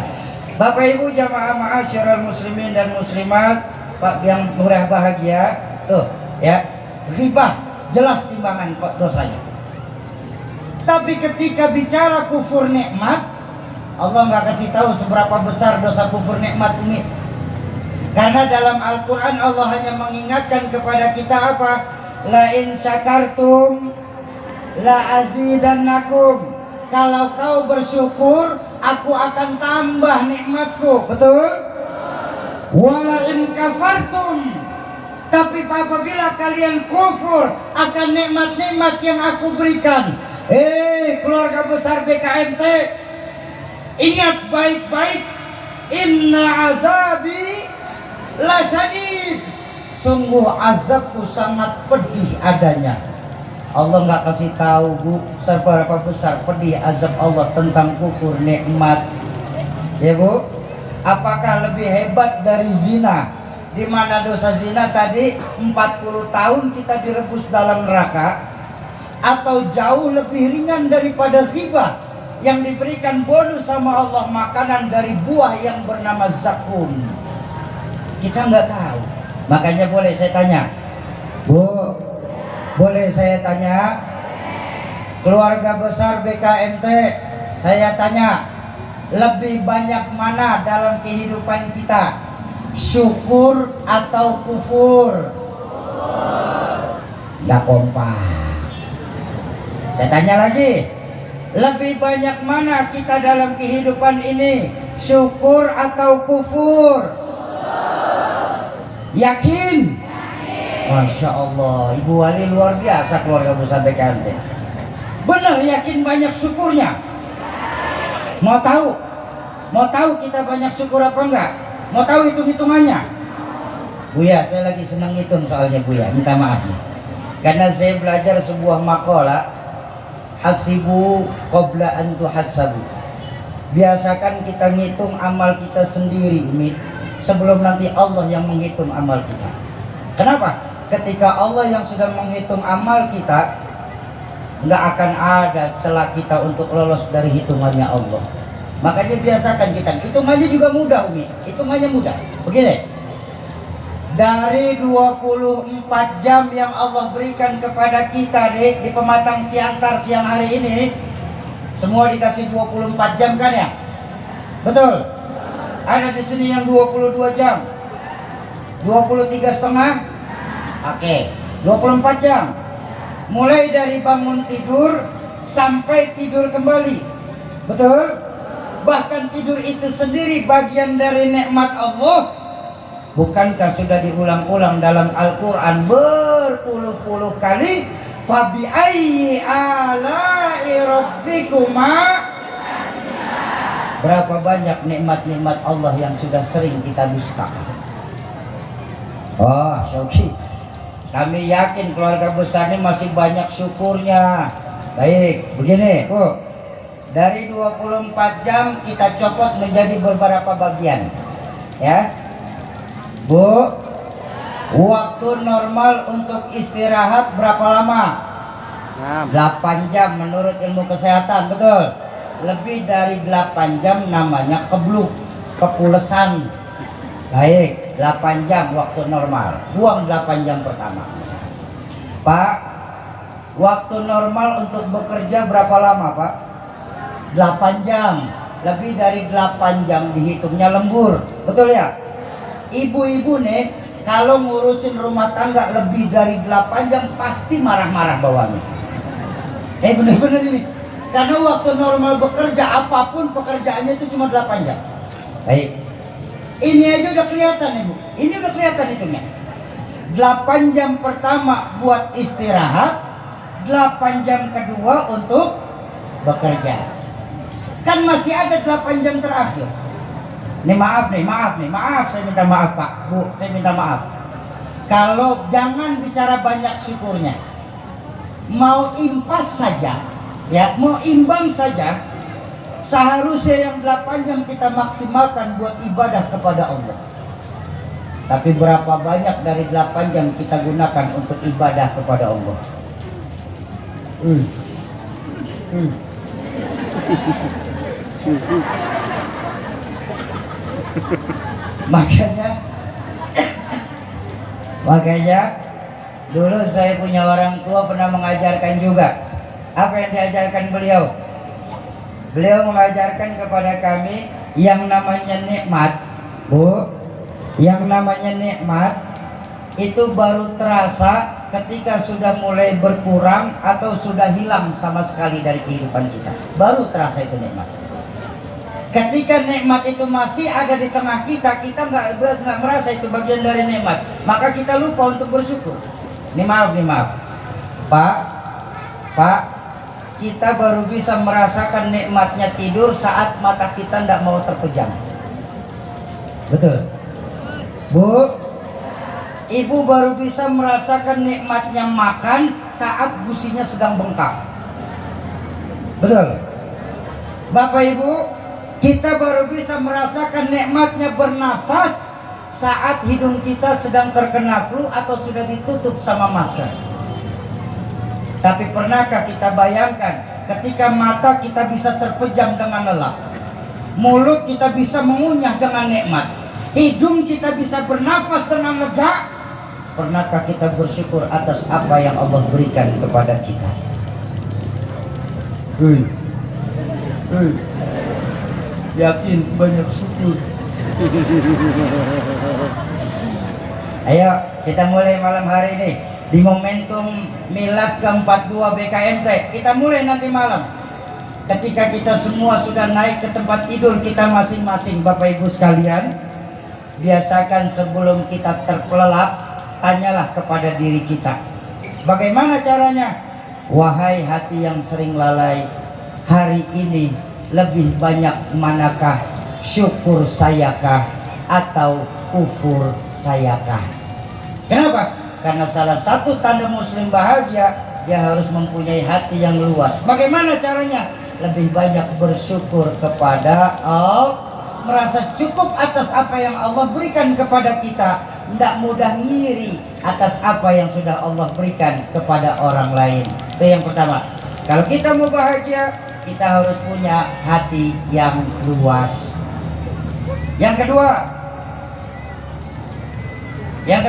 Bapak Ibu jamaah ma'asyiral muslimin dan muslimat, Pak yang murah bahagia, tuh ya, ghibah jelas timbangan kok dosanya. Tapi ketika bicara kufur nikmat, Allah nggak kasih tahu seberapa besar dosa kufur nikmat ini. Karena dalam Al-Quran Allah hanya mengingatkan kepada kita apa? La in syakartum la azidannakum. kalau kau bersyukur, aku akan tambah nikmatku. Betul? Wala in kafartum, tapi apabila kalian kufur akan nikmat-nikmat yang aku berikan. Keluarga besar BKMT, ingat baik-baik, inna azabi lasadid, sungguh azabku sangat pedih adanya. Allah nggak kasih tahu Bu seberapa besar pedih azab Allah tentang kufur nikmat. Ya Bu, apakah lebih hebat dari zina? Di mana dosa zina tadi 40 tahun kita direbus dalam neraka, atau jauh lebih ringan daripada ghibah yang diberikan bonus sama Allah makanan dari buah yang bernama zakum? Kita nggak tahu. Makanya boleh saya tanya, Bu, boleh saya tanya, keluarga besar BKMT, saya tanya, lebih banyak mana dalam kehidupan kita, syukur atau kufur? Nggak kompak. Saya tanya lagi, lebih banyak mana kita dalam kehidupan ini, syukur atau kufur? Yakin? Masya Allah, Ibu Wali luar biasa keluarga besar BKMT. Benar yakin banyak syukurnya? Mau tahu? Mau tahu kita banyak syukur apa enggak? Mau tahu hitung-hitungannya? Buya, saya lagi senang hitung soalnya Buya, minta maaf nih. Karena saya belajar sebuah makalah, hasibu qabla an tuhasabu. Biasakan kita ngitung amal kita sendiri sebelum nanti Allah yang menghitung amal kita. Kenapa? Ketika Allah yang sudah menghitung amal kita, nggak akan ada celah kita untuk lolos dari hitungannya Allah. Makanya biasakan kita, hitungannya juga mudah hitungannya mudah. Begini, dari 24 jam yang Allah berikan kepada kita di pematang siantar siang hari ini, semua dikasih 24 jam kan ya? Betul? Ada di sini yang 22 jam, 23,5. Oke, 24 jam. Mulai dari bangun tidur sampai tidur kembali. Betul? Bahkan tidur itu sendiri bagian dari nikmat Allah. Bukankah sudah diulang-ulang dalam Al-Quran berpuluh-puluh kali? Fabi ayyi ala'i rabbikuma. Berapa banyak nikmat-nikmat Allah yang sudah sering kita dustakan. Oh, Syauki, kami yakin keluarga besar ini masih banyak syukurnya. Baik, begini Bu, dari 24 jam kita copot menjadi beberapa bagian. Ya Bu, waktu normal untuk istirahat berapa lama? 8 jam menurut ilmu kesehatan, betul? Lebih dari 8 jam namanya kebluk, kepulesan. Baik, 8 jam waktu normal. Buang 8 jam pertama. Pak, waktu normal untuk bekerja berapa lama Pak? 8 jam. Lebih dari 8 jam dihitungnya lembur. Betul ya? Ibu-ibu nih, kalau ngurusin rumah tangga lebih dari 8 jam pasti marah-marah bawahnya. Bener-bener ini. Karena waktu normal bekerja, apapun pekerjaannya itu cuma 8 jam. Baik, ini aja udah kelihatan Ibu. Ini udah kelihatan hitungnya. 8 jam pertama buat istirahat, 8 jam kedua untuk bekerja. Kan masih ada 8 jam terakhir. Maaf, saya minta maaf Pak, Bu, saya minta maaf. Kalau jangan bicara banyak syukurnya, mau impas saja, ya, mau imbang saja, seharusnya yang 8 jam kita maksimalkan buat ibadah kepada Allah. Tapi berapa banyak dari 8 jam kita gunakan untuk ibadah kepada Allah? Makanya dulu saya punya orang tua pernah mengajarkan juga. Apa yang diajarkan beliau? Beliau mengajarkan kepada kami yang namanya nikmat, Bu, yang namanya nikmat itu baru terasa ketika sudah mulai berkurang atau sudah hilang sama sekali dari kehidupan kita. Baru terasa itu nikmat. Ketika nikmat itu masih ada di tengah kita, kita nggak merasa itu bagian dari nikmat, maka kita lupa untuk bersyukur. Ini maaf, Pak, kita baru bisa merasakan nikmatnya tidur saat mata kita tidak mau terpejam. Betul, Bu? Ibu baru bisa merasakan nikmatnya makan saat gusinya sedang bengkak. Betul, Bapak Ibu? Kita baru bisa merasakan nikmatnya bernafas saat hidung kita sedang terkena flu atau sudah ditutup sama masker. Tapi pernahkah kita bayangkan ketika mata kita bisa terpejam dengan lelap, mulut kita bisa mengunyah dengan nikmat, hidung kita bisa bernafas dengan lega? Pernahkah kita bersyukur atas apa yang Allah berikan kepada kita? Yakin banyak syukur. Ayo kita mulai malam hari ini di momentum milad ke-42 BKMT. Kita mulai nanti malam ketika kita semua sudah naik ke tempat tidur kita masing-masing. Bapak Ibu sekalian, biasakan sebelum kita terpelelap, tanyalah kepada diri kita, bagaimana caranya? Wahai hati yang sering lalai, hari ini lebih banyak manakah syukur sayakah atau kufur sayakah? Kenapa? Karena salah satu tanda muslim bahagia, dia harus mempunyai hati yang luas. Bagaimana caranya? Lebih banyak bersyukur kepada Allah, merasa cukup atas apa yang Allah berikan kepada kita, tidak mudah ngiri atas apa yang sudah Allah berikan kepada orang lain. Itu yang pertama. Kalau kita mau bahagia, kita harus punya hati yang luas. Yang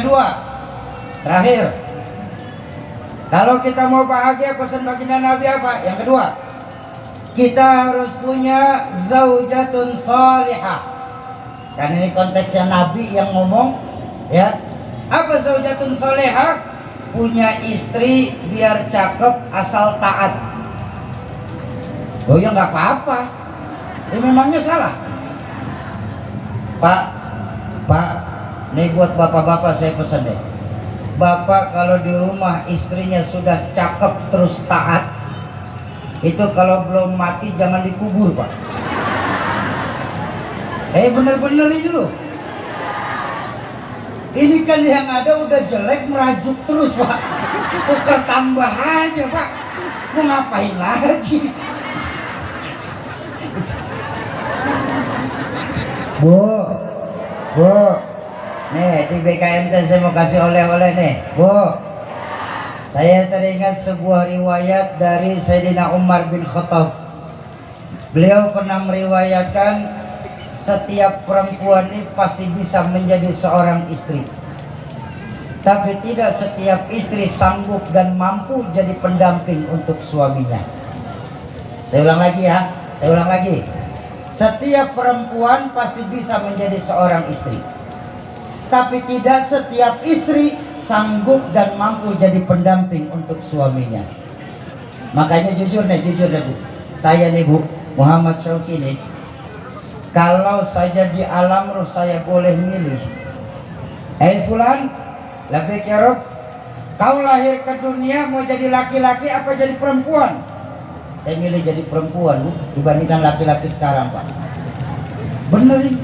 kedua, terakhir, kalau kita mau bahagia, pesan baginda Nabi apa? Yang kedua, kita harus punya zaujatun salihah. Kan ini konteksnya Nabi yang ngomong, ya. Apa zaujatun salihah? Punya istri biar cakep asal taat. Oh ya nggak apa-apa, ini memangnya salah. Pak, nih buat bapak-bapak saya pesan deh. Bapak kalau di rumah istrinya sudah cakep terus taat, itu kalau belum mati jangan dikubur, Pak. Bener-bener ini loh. Ini kan yang ada udah jelek merajuk terus, Pak. Tukar tambah aja, Pak. Mau ngapain lagi? Bu, nih di BKMT saya mau kasih oleh-oleh nih, Bu. Saya teringat sebuah riwayat dari Sayyidina Umar bin Khattab. Beliau pernah meriwayatkan setiap perempuan ini pasti bisa menjadi seorang istri, tapi tidak setiap istri sanggup dan mampu jadi pendamping untuk suaminya. Saya ulang lagi. Setiap perempuan pasti bisa menjadi seorang istri, tapi tidak setiap istri sanggup dan mampu jadi pendamping untuk suaminya. Makanya jujur deh Bu, saya nih Bu, Muhammad Syauqi nih, kalau saja di alam roh saya boleh milih, Fulan, lebih kerok, kau lahir ke dunia mau jadi laki-laki apa jadi perempuan? Saya milih jadi perempuan, Bu, dibandingkan laki-laki sekarang, Pak. Bener ini.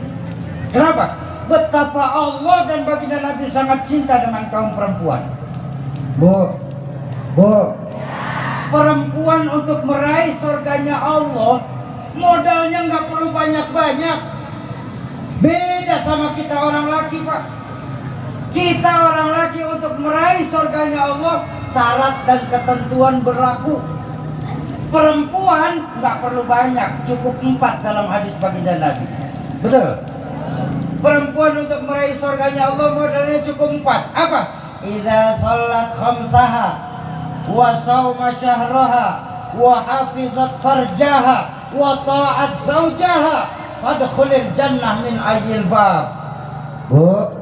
Kenapa? Betapa Allah dan baginda Nabi sangat cinta dengan kaum perempuan. Bu, perempuan untuk meraih surganya Allah, modalnya nggak perlu banyak-banyak. Beda sama kita orang laki, Pak. Kita orang laki untuk meraih surganya Allah, syarat dan ketentuan berlaku. Perempuan nggak perlu banyak, cukup 4 dalam hadis baginda Nabi. Betul? Perempuan untuk meraih surganya Allah modalnya cukup 4. Apa? Idza shalat khamsaha wa shauma syahraha wa hafizat farjaha wa ta'at zaujaha fadkhulil jannah min ayyil bab. Bu,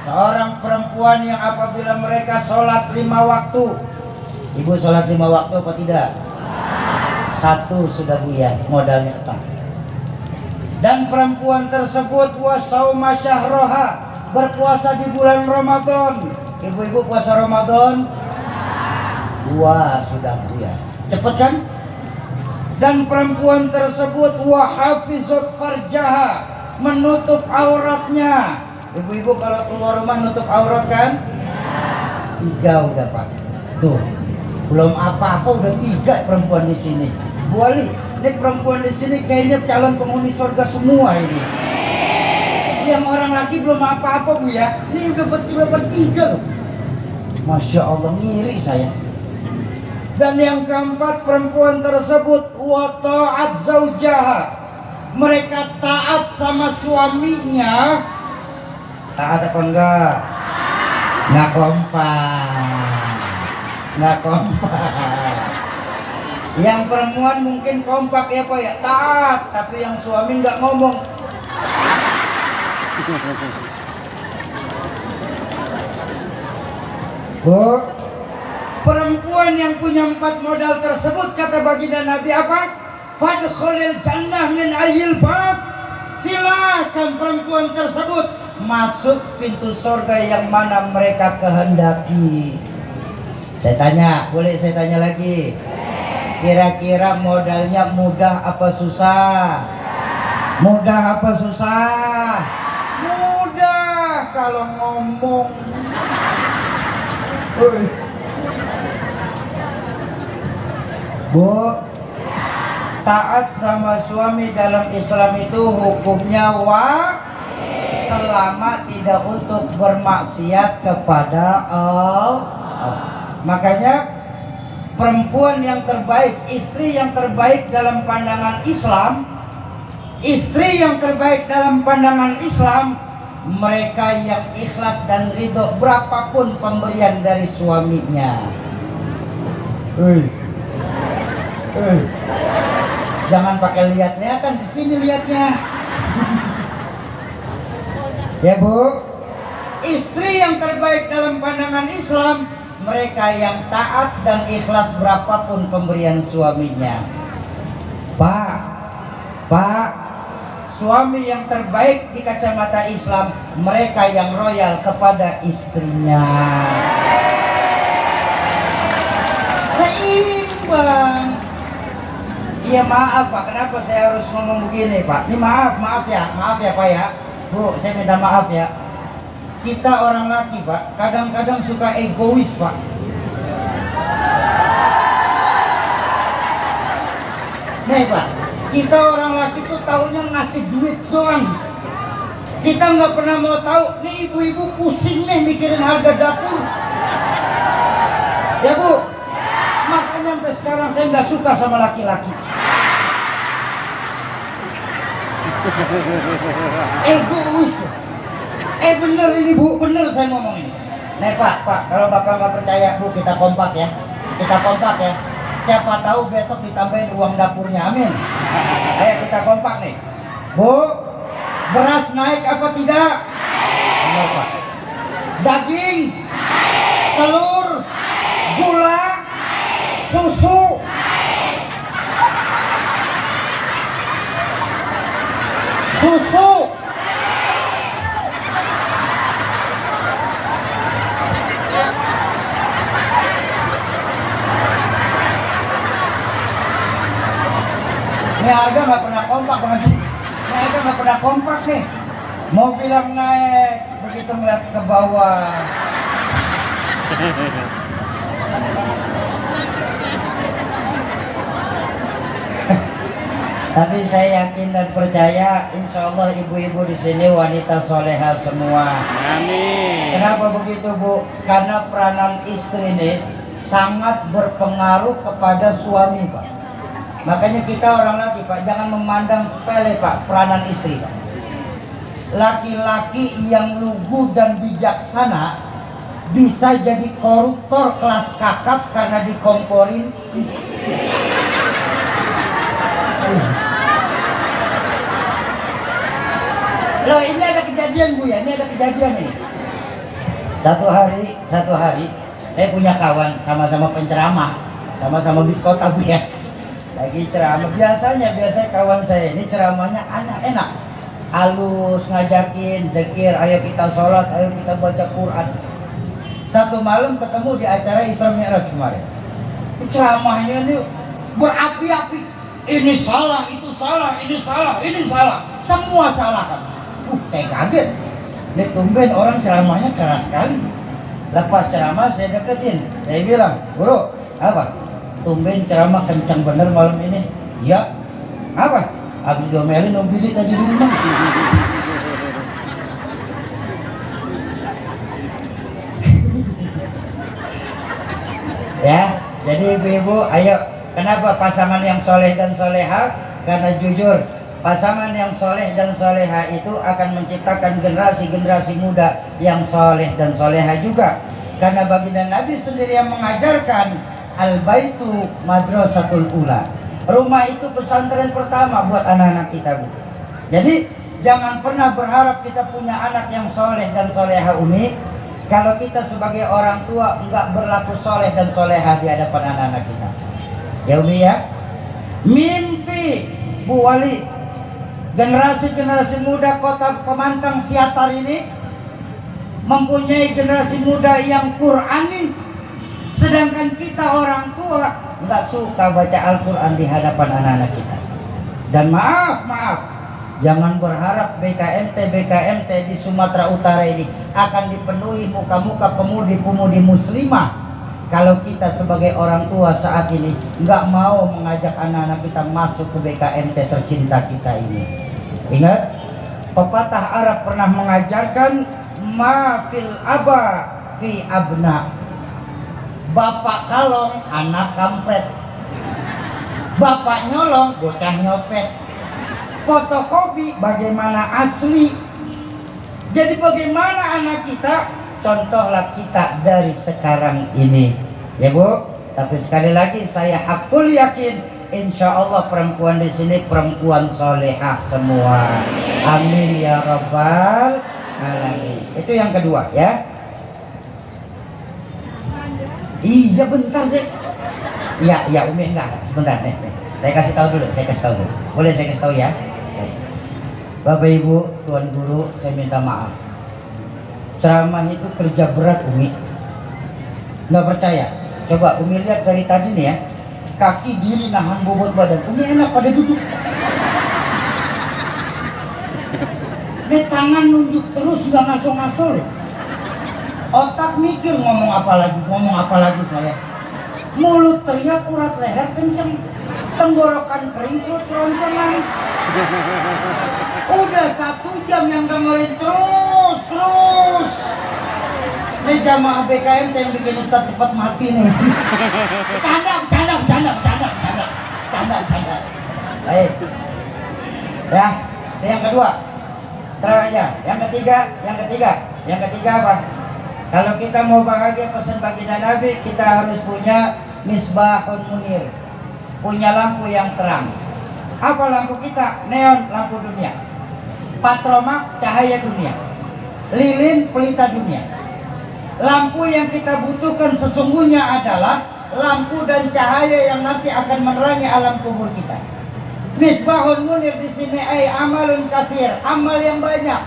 seorang perempuan yang apabila mereka sholat 5 waktu. Ibu sholat 5 waktu apa tidak? 1 sudah buyar, modalnya ketang. Dan perempuan tersebut wasauma syahroha, berpuasa di bulan Ramadan. Ibu-ibu puasa Ramadan 2 sudah buyar, cepet kan? Dan perempuan tersebut wahafizut farjaha, menutup auratnya. Ibu-ibu kalau keluar rumah nutup aurat kan? 3 udah Pak. Tuh, belum apa-apa udah 3 perempuan di sini. Bu Ali, ini perempuan di sini kayaknya calon penghuni surga semua ini. Yang orang laki belum apa-apa Bu ya. Ini udah bertiga loh. Masya Allah, ngiri saya. Dan yang keempat, perempuan tersebut wa ta'at zaujaha, mereka taat sama suaminya. Taat apa enggak? Nggak kompak. Yang perempuan mungkin kompak ya Pak ya, taat, tapi yang suami nggak ngomong. Bu, perempuan yang punya 4 modal tersebut, kata baginda Nabi apa? Fadkhulil jannah min ayyil bab. Silakan perempuan tersebut masuk pintu surga yang mana mereka kehendaki. Saya tanya, boleh saya tanya lagi? Kira-kira modalnya mudah apa susah? Mudah apa susah? Mudah kalau ngomong. Bu, taat sama suami dalam Islam itu hukumnya selama tidak untuk bermaksiat kepada Allah. Makanya perempuan yang terbaik, istri yang terbaik dalam pandangan Islam, istri yang terbaik dalam pandangan Islam, mereka yang ikhlas dan ridho berapapun pemberian dari suaminya. Jangan pakai lihat-lihatan, di sini lihatnya. Ya Bu, istri yang terbaik dalam pandangan Islam, mereka yang taat dan ikhlas berapapun pemberian suaminya. Pak, suami yang terbaik di kacamata Islam, mereka yang royal kepada istrinya. Seimbang. Iya maaf Pak, kenapa saya harus ngomong begini Pak? Ini maaf ya Pak ya. Bu, saya minta maaf ya. Kita orang laki Pak, kadang-kadang suka egois Pak. Nih Pak, kita orang laki tuh taunya ngasih duit doang. Kita nggak pernah mau tahu, nih ibu-ibu pusing nih mikirin harga dapur. Ya Bu, makanya sampai sekarang saya nggak suka sama laki-laki. Egois. Bener ini Bu, bener saya ngomong ini. Nih Pak, kalau Bapak nggak percaya Bu, kita kompak ya. Siapa tahu besok ditambahin uang dapurnya, amin. Ayo kita kompak nih. Bu, beras naik apa tidak? Benar Pak. Daging, telur, gula, susu. Ini harga nggak pernah kompak banget sih. Ini harga nggak pernah kompak nih. Mau bilang naik, begitu ngeliat ke bawah. Tapi saya yakin dan percaya, insya Allah ibu-ibu di sini wanita soleha semua. Amin. Kenapa begitu Bu? Karena peranan istri ini sangat berpengaruh kepada suami Pak. Makanya kita orang laki Pak, jangan memandang sepele Pak peranan istri Pak. Laki-laki yang lugu dan bijaksana bisa jadi koruptor kelas kakap karena dikomporin istri. Loh ini ada kejadian Bu ya, ini ada kejadian ini. Satu hari saya punya kawan sama-sama penceramah, sama-sama biskota bu ya. Lagi ceramah biasanya kawan saya ini ceramahnya anak enak, halus, ngajakin zikir, ayo kita sholat, ayo kita baca Quran. Satu malam ketemu di acara Isra Mi'raj kemarin. Ceramahnya ini berapi-api. Ini salah, itu salah, ini salah, ini salah. Semua salah kan. Saya kaget. Ini tumben orang ceramahnya keras sekali. Lepas ceramah saya deketin. Saya bilang, "Bro, apa? Tumben ceramah kencang bener malam ini." "Ya." "Apa?" "Habis domelin Om Billy tadi di rumah." Ya, jadi ibu-ibu, ayo, kenapa pasangan yang soleh dan soleha? Karena jujur, pasangan yang soleh dan soleha itu akan menciptakan generasi-generasi muda yang soleh dan soleha juga. Karena baginda Nabi sendiri yang mengajarkan al-baitu madrasatul ula. Rumah itu pesantren pertama buat anak-anak kita, Bu. Jadi jangan pernah berharap kita punya anak yang soleh dan soleha, Umi, kalau kita sebagai orang tua enggak berlaku soleh dan soleha di hadapan anak-anak kita. Ya Umi ya. Mimpi Bu Wali, generasi-generasi muda kota Pemantang Siatar ini mempunyai generasi muda yang Qur'ani, sedangkan kita orang tua nggak suka baca Al-Quran di hadapan anak-anak kita. Dan maaf, jangan berharap BKMT di Sumatera Utara ini akan dipenuhi muka-muka pemudi-pemudi muslimah kalau kita sebagai orang tua saat ini nggak mau mengajak anak-anak kita masuk ke BKMT tercinta kita ini. Ingat, pepatah Arab pernah mengajarkan ma fil aba fi abna. Bapak kalong, anak kampret. Bapak nyolong, bocah nyopet. Fotokopi bagaimana asli. Jadi bagaimana anak kita, contohlah kita dari sekarang ini, ya Bu. Tapi sekali lagi saya hakul yakin, insya Allah perempuan di sini perempuan solehah semua. Amin ya rabbal alamin. Itu yang kedua ya. Iya bentar sih. Ya Umi enggak, sebentar nih. Saya kasih tahu dulu. Boleh saya kasih tahu ya? Bapak Ibu, Tuan Guru, saya minta maaf. Ceramah itu kerja berat Umi. Nggak percaya? Coba Umi lihat dari tadi nih ya. Kaki diri nahan bobot badan. Umi enak pada duduk. Ini tangan nunjuk terus nggak ngaso-ngaso. Otak mikir ngomong apa lagi saya. Mulut teriak, urat leher kenceng. Tenggorokan kering, perut keroncongan. Udah 1 jam yang dengerin terus. Ini jamaah BKMT yang bikin Ustadz cepat mati nih. Bercanda. Baik. Ya, ini yang kedua. Terakhir, yang ketiga apa? Kalau kita mau bahagia pesan baginda Nabi, kita harus punya misbahun munir, punya lampu yang terang. Apa lampu kita? Neon, lampu dunia. Patromak, cahaya dunia. Lilin, pelita dunia. Lampu yang kita butuhkan sesungguhnya adalah lampu dan cahaya yang nanti akan menerangi alam kubur kita. Misbahun munir di sini amalun katsir, amal yang banyak.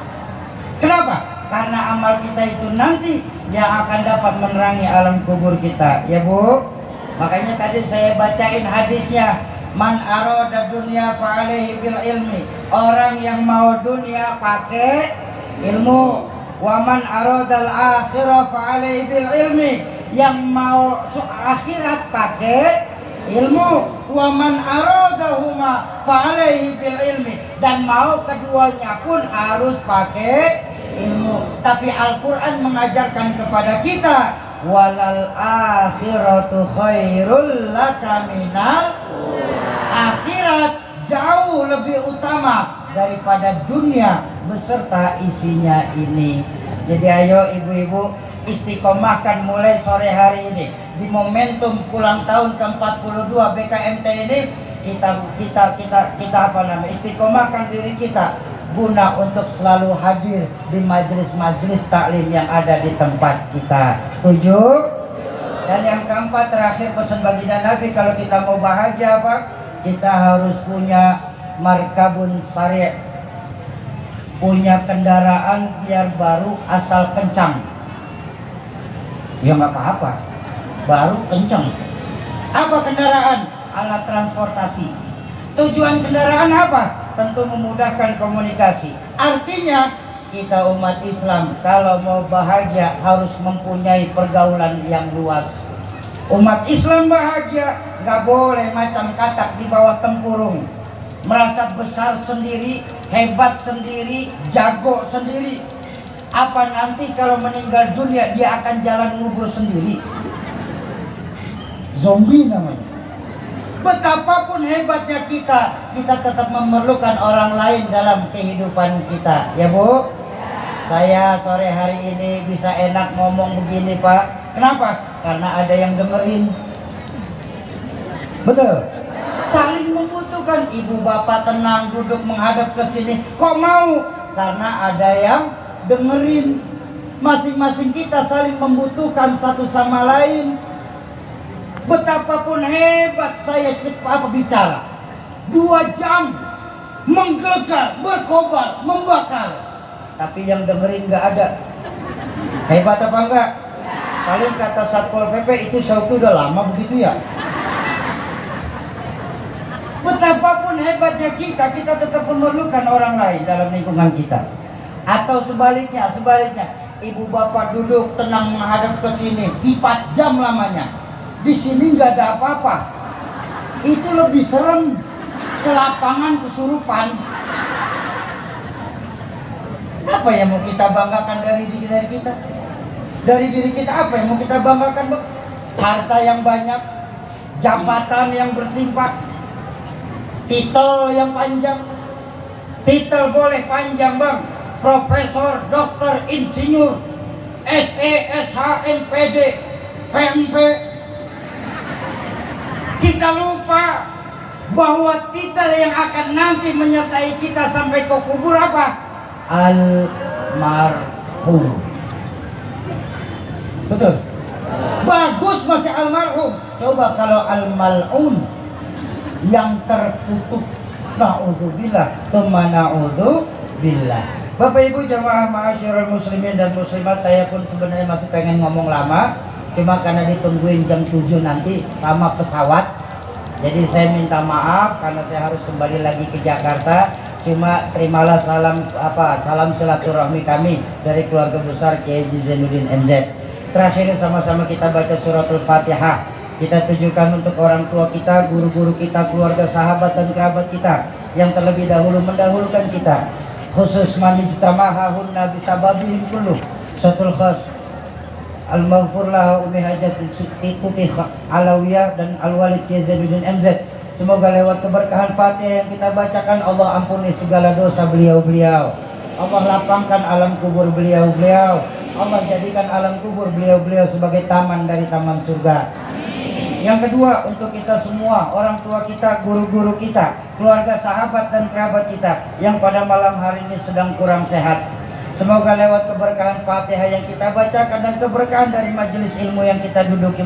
Kenapa? Karena amal kita itu nanti yang akan dapat menerangi alam kubur kita, ya Bu. Makanya tadi saya bacain hadisnya, man arada dunya fa alaihi bil ilmi. Orang yang mau dunia pakai ilmu. Wa man aradal akhirah fa alaihi bil ilmi. Yang mau akhirat pakai ilmu. Wa man aradahuma fa alaihi bil ilmi. Dan mau keduanya pun harus pakai ilmu. Tapi Al-Quran mengajarkan kepada kita, walal akhiratu khairul laka minal, akhirat jauh lebih utama daripada dunia beserta isinya ini. Jadi ayo ibu-ibu istiqomahkan mulai sore hari ini di momentum ulang tahun ke-42 BKMT ini. Kita apa namanya, istiqomahkan diri kita guna untuk selalu hadir di majelis-majelis taklim yang ada di tempat kita. Setuju? Dan yang keempat, terakhir pesan baginda Nabi, kalau kita mau bahagia apa? Kita harus punya markabun syari', punya kendaraan biar baru asal kencang. Ya nggak apa-apa, baru kencang. Apa kendaraan? Alat transportasi. Tujuan kendaraan apa? Tentu memudahkan komunikasi. Artinya kita umat Islam kalau mau bahagia harus mempunyai pergaulan yang luas. Umat Islam bahagia nggak boleh macam katak di bawah tempurung, merasa besar sendiri, hebat sendiri, jago sendiri. Apa nanti kalau meninggal dunia dia akan jalan ngubur sendiri? Zombie namanya. Betapapun hebatnya kita tetap memerlukan orang lain dalam kehidupan kita. Ya Bu? Saya sore hari ini bisa enak ngomong begini Pak. Kenapa? Karena ada yang dengerin. Betul? Saling membutuhkan. Ibu bapak tenang duduk menghadap ke sini. Kok mau? Karena ada yang dengerin. Masing-masing kita saling membutuhkan satu sama lain. Betapapun hebat saya cepat bicara, 2 jam menggelegar, berkobar, membakar, tapi yang dengerin nggak ada. Hebat apa enggak? Paling kata Satpol PP itu Syauqi udah lama begitu ya. Betapapun hebatnya kita tetap memerlukan orang lain dalam lingkungan kita. Atau sebaliknya, ibu bapak duduk tenang menghadap ke sini 4 jam lamanya. Di sini nggak ada apa-apa. Itu lebih serem, selapangan kesurupan. Apa yang mau kita banggakan dari diri kita? Dari diri kita apa yang mau kita banggakan, Bang? Harta yang banyak, jabatan yang berlimpah, titel yang panjang. Titel boleh panjang, Bang. Profesor, dokter, insinyur, SE, SH, NPD, PMP. Kita lupa bahwa titel yang akan nanti menyertai kita sampai ke kubur apa? Almarhum. Betul? Bagus masih almarhum. Coba kalau almal'un, yang terkutuk. Na'udzubillah, tsumma na'udzubillah. Bapak Ibu jamaah ma'asyiral muslimin dan muslimat, saya pun sebenarnya masih pengen ngomong lama. Cuma karena ditungguin jam 7 nanti sama pesawat, jadi saya minta maaf karena saya harus kembali lagi ke Jakarta. Cuma terimalah salam silaturahmi kami dari keluarga besar Kiai Haji Zainuddin MZ. Terakhir sama-sama kita baca suratul Fatihah. Kita tujukan untuk orang tua kita, guru-guru kita, keluarga, sahabat dan kerabat kita yang terlebih dahulu mendahulukan kita. Khusus manijtama'ahun nabi sababihim kulluh. Suratul khas Al-Maghfur lahu umi hajati tuti alawiyah dan Al-Walid Kiai Zainuddin MZ. Semoga lewat keberkahan Fatihah yang kita bacakan, Allah ampuni segala dosa beliau-beliau. Allah lapangkan alam kubur beliau-beliau. Allah jadikan alam kubur beliau-beliau sebagai taman dari taman surga. Yang kedua, untuk kita semua, orang tua kita, guru-guru kita, keluarga, sahabat dan kerabat kita yang pada malam hari ini sedang kurang sehat. Semoga lewat keberkahan Fatihah yang kita bacakan dan keberkahan dari majelis ilmu yang kita duduki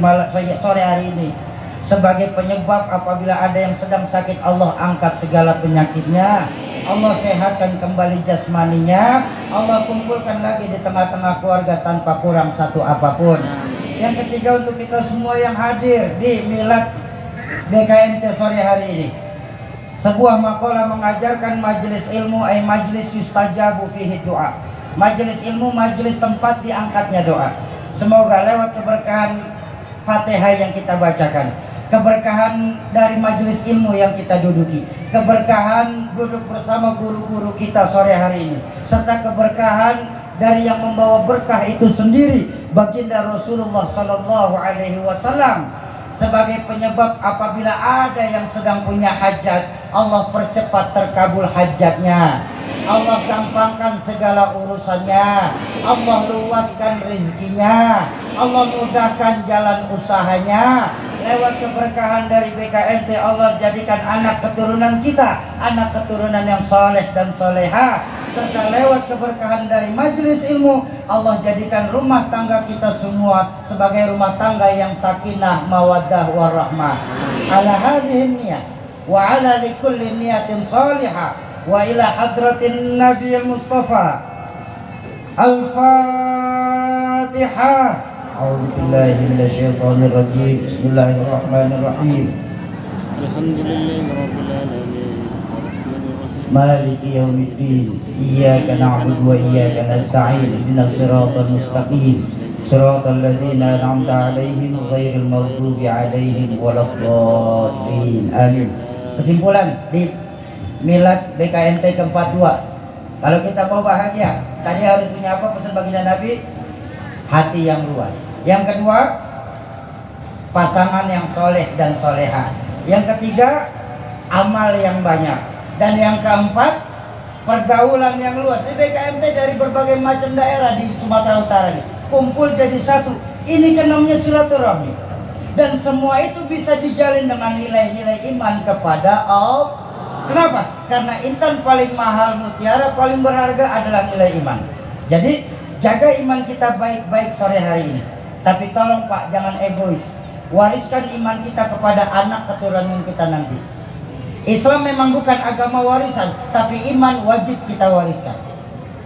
sore hari ini, sebagai penyebab apabila ada yang sedang sakit, Allah angkat segala penyakitnya, Allah sehatkan kembali jasmaninya, Allah kumpulkan lagi di tengah-tengah keluarga tanpa kurang satu apapun. Yang ketiga, untuk kita semua yang hadir di milad BKMT sore hari ini, sebuah makalah mengajarkan majelis ilmu majelis yustajabu fihi doa. Majelis ilmu, majelis tempat diangkatnya doa. Semoga lewat keberkahan Fatihah yang kita bacakan, keberkahan dari majelis ilmu yang kita duduki, keberkahan duduk bersama guru-guru kita sore hari ini, serta keberkahan dari yang membawa berkah itu sendiri, baginda Rasulullah Sallallahu Alaihi Wasallam, sebagai penyebab apabila ada yang sedang punya hajat, Allah percepat terkabul hajatnya, Allah gampangkan segala urusannya, Allah luaskan rezekinya, Allah mudahkan jalan usahanya. lewat keberkahan dari BKMT Allah jadikan anak keturunan kita anak keturunan yang soleh dan soleha, serta lewat keberkahan dari majelis ilmu Allah jadikan rumah tangga kita semua sebagai rumah tangga yang sakinah mawaddah warahmah. Ala hadhihi niyat wa ala likulli niyatin salihah wa ila hadratin Nabi Mustafa. Al-Fatihah. A'udzu billahi minasyaitonir rajim. Bismillahirrahmanirrahim. Alhamdulillahirabbil alamin. Maliki yaumiddin. Iyyaka na'budu wa iyyaka nasta'in. Ihdinas siratal mustaqim. Siratal ladzina an'amta 'alaihim ghairil maghdubi 'alaihim waladdallin. Amin. Kesimpulan di Milad BKMT ke-42. Kalau kita mau bahagia, tadi harus punya apa pesan baginda Nabi? Hati yang luas. Yang kedua, pasangan yang soleh dan soleha. Yang ketiga, amal yang banyak. Dan yang keempat, pergaulan yang luas. Di BKMT dari berbagai macam daerah di Sumatera Utara ini kumpul jadi satu. Ini kan namanya silaturahmi. Dan semua itu bisa dijalin dengan nilai-nilai iman kepada Allah. Kenapa? Karena intan paling mahal, mutiara paling berharga adalah nilai iman. Jadi jaga iman kita baik-baik sore hari ini. Tapi tolong Pak, jangan egois. Wariskan iman kita kepada anak keturunan kita nanti. Islam memang bukan agama warisan, tapi iman wajib kita wariskan.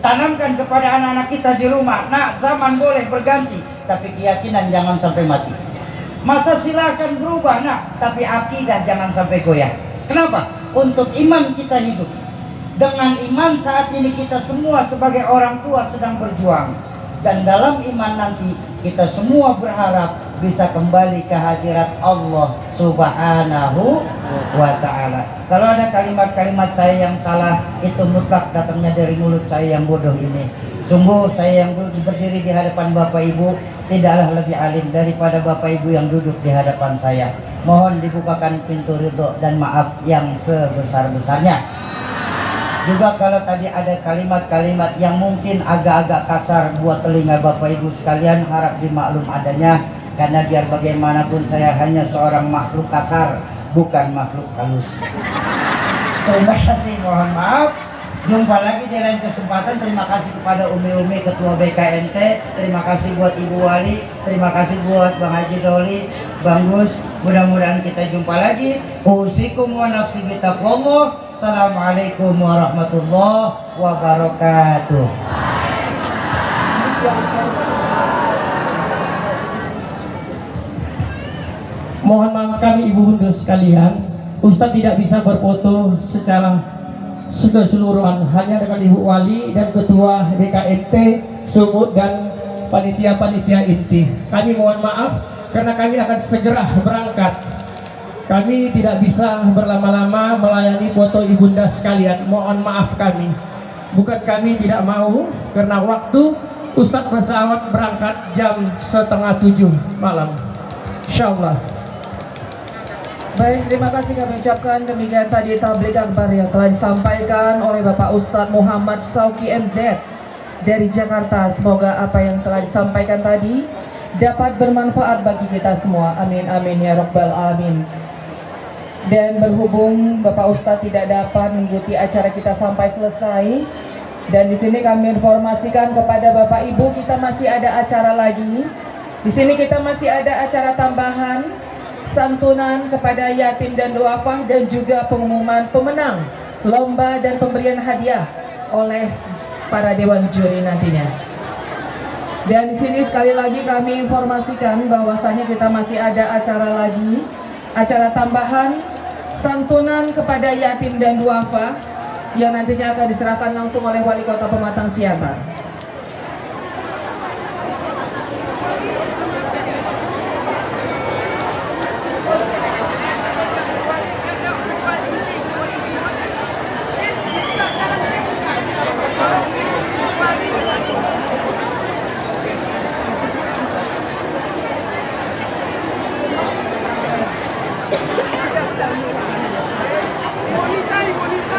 Tanamkan kepada anak-anak kita di rumah. Nah, zaman boleh berganti, tapi keyakinan jangan sampai mati. Masa silakan berubah, nah, tapi akidah jangan sampai goyah. Kenapa? Untuk iman kita hidup. Dengan iman saat ini kita semua sebagai orang tua sedang berjuang. Dan dalam iman nanti kita semua berharap bisa kembali ke hadirat Allah Subhanahu wa ta'ala. Kalau ada kalimat-kalimat saya yang salah, itu mutlak datangnya dari mulut saya yang bodoh ini. Sungguh saya yang berdiri di hadapan Bapak Ibu tidaklah lebih alim daripada Bapak Ibu yang duduk di hadapan saya. Mohon dibukakan pintu ridho dan maaf yang sebesar-besarnya. Juga kalau tadi ada kalimat-kalimat yang mungkin agak-agak kasar buat telinga Bapak Ibu sekalian, harap dimaklum adanya. Karena biar bagaimanapun saya hanya seorang makhluk kasar, bukan makhluk halus. Terima kasih, mohon maaf. Jumpa lagi di lain kesempatan. Terima kasih kepada Umi Ketua BKMT. Terima kasih buat Ibu Wali. Terima kasih buat Bang Haji Doli, Bang Gus. Mudah-mudahan kita jumpa lagi. Usikum wa nafsi bitaqwallah. Assalamualaikum warahmatullahi wabarakatuh. Mohon maaf kami ibu bunda sekalian, Ustadz tidak bisa berfoto secara keseluruhan, hanya dengan Ibu Wali dan Ketua BKMT, Sumut dan panitia-panitia inti. Kami mohon maaf karena kami akan segera berangkat. Kami tidak bisa berlama-lama melayani foto ibunda sekalian. Mohon maaf kami. Bukan kami tidak mau, karena waktu Ustadz pesawat berangkat jam 6:30 malam. Insyaallah. Baik, terima kasih kami ucapkan. Demikian tadi tabligh akbar yang telah disampaikan oleh Bapak Ustadz Muhammad Sauki MZ dari Jakarta. Semoga apa yang telah disampaikan tadi dapat bermanfaat bagi kita semua. Amin amin ya rabbal alamin. Dan berhubung Bapak Ustadz tidak dapat mengikuti acara kita sampai selesai, dan di sini kami informasikan kepada Bapak Ibu kita masih ada acara lagi. Di sini kita masih ada acara tambahan, santunan kepada yatim dan duafah, dan juga pengumuman pemenang lomba dan pemberian hadiah oleh para dewan juri nantinya. Dan di sini sekali lagi kami informasikan bahwasanya kita masih ada acara lagi, acara tambahan santunan kepada yatim dan duafa yang nantinya akan diserahkan langsung oleh Wali Kota Pematang Siantar. Bonita.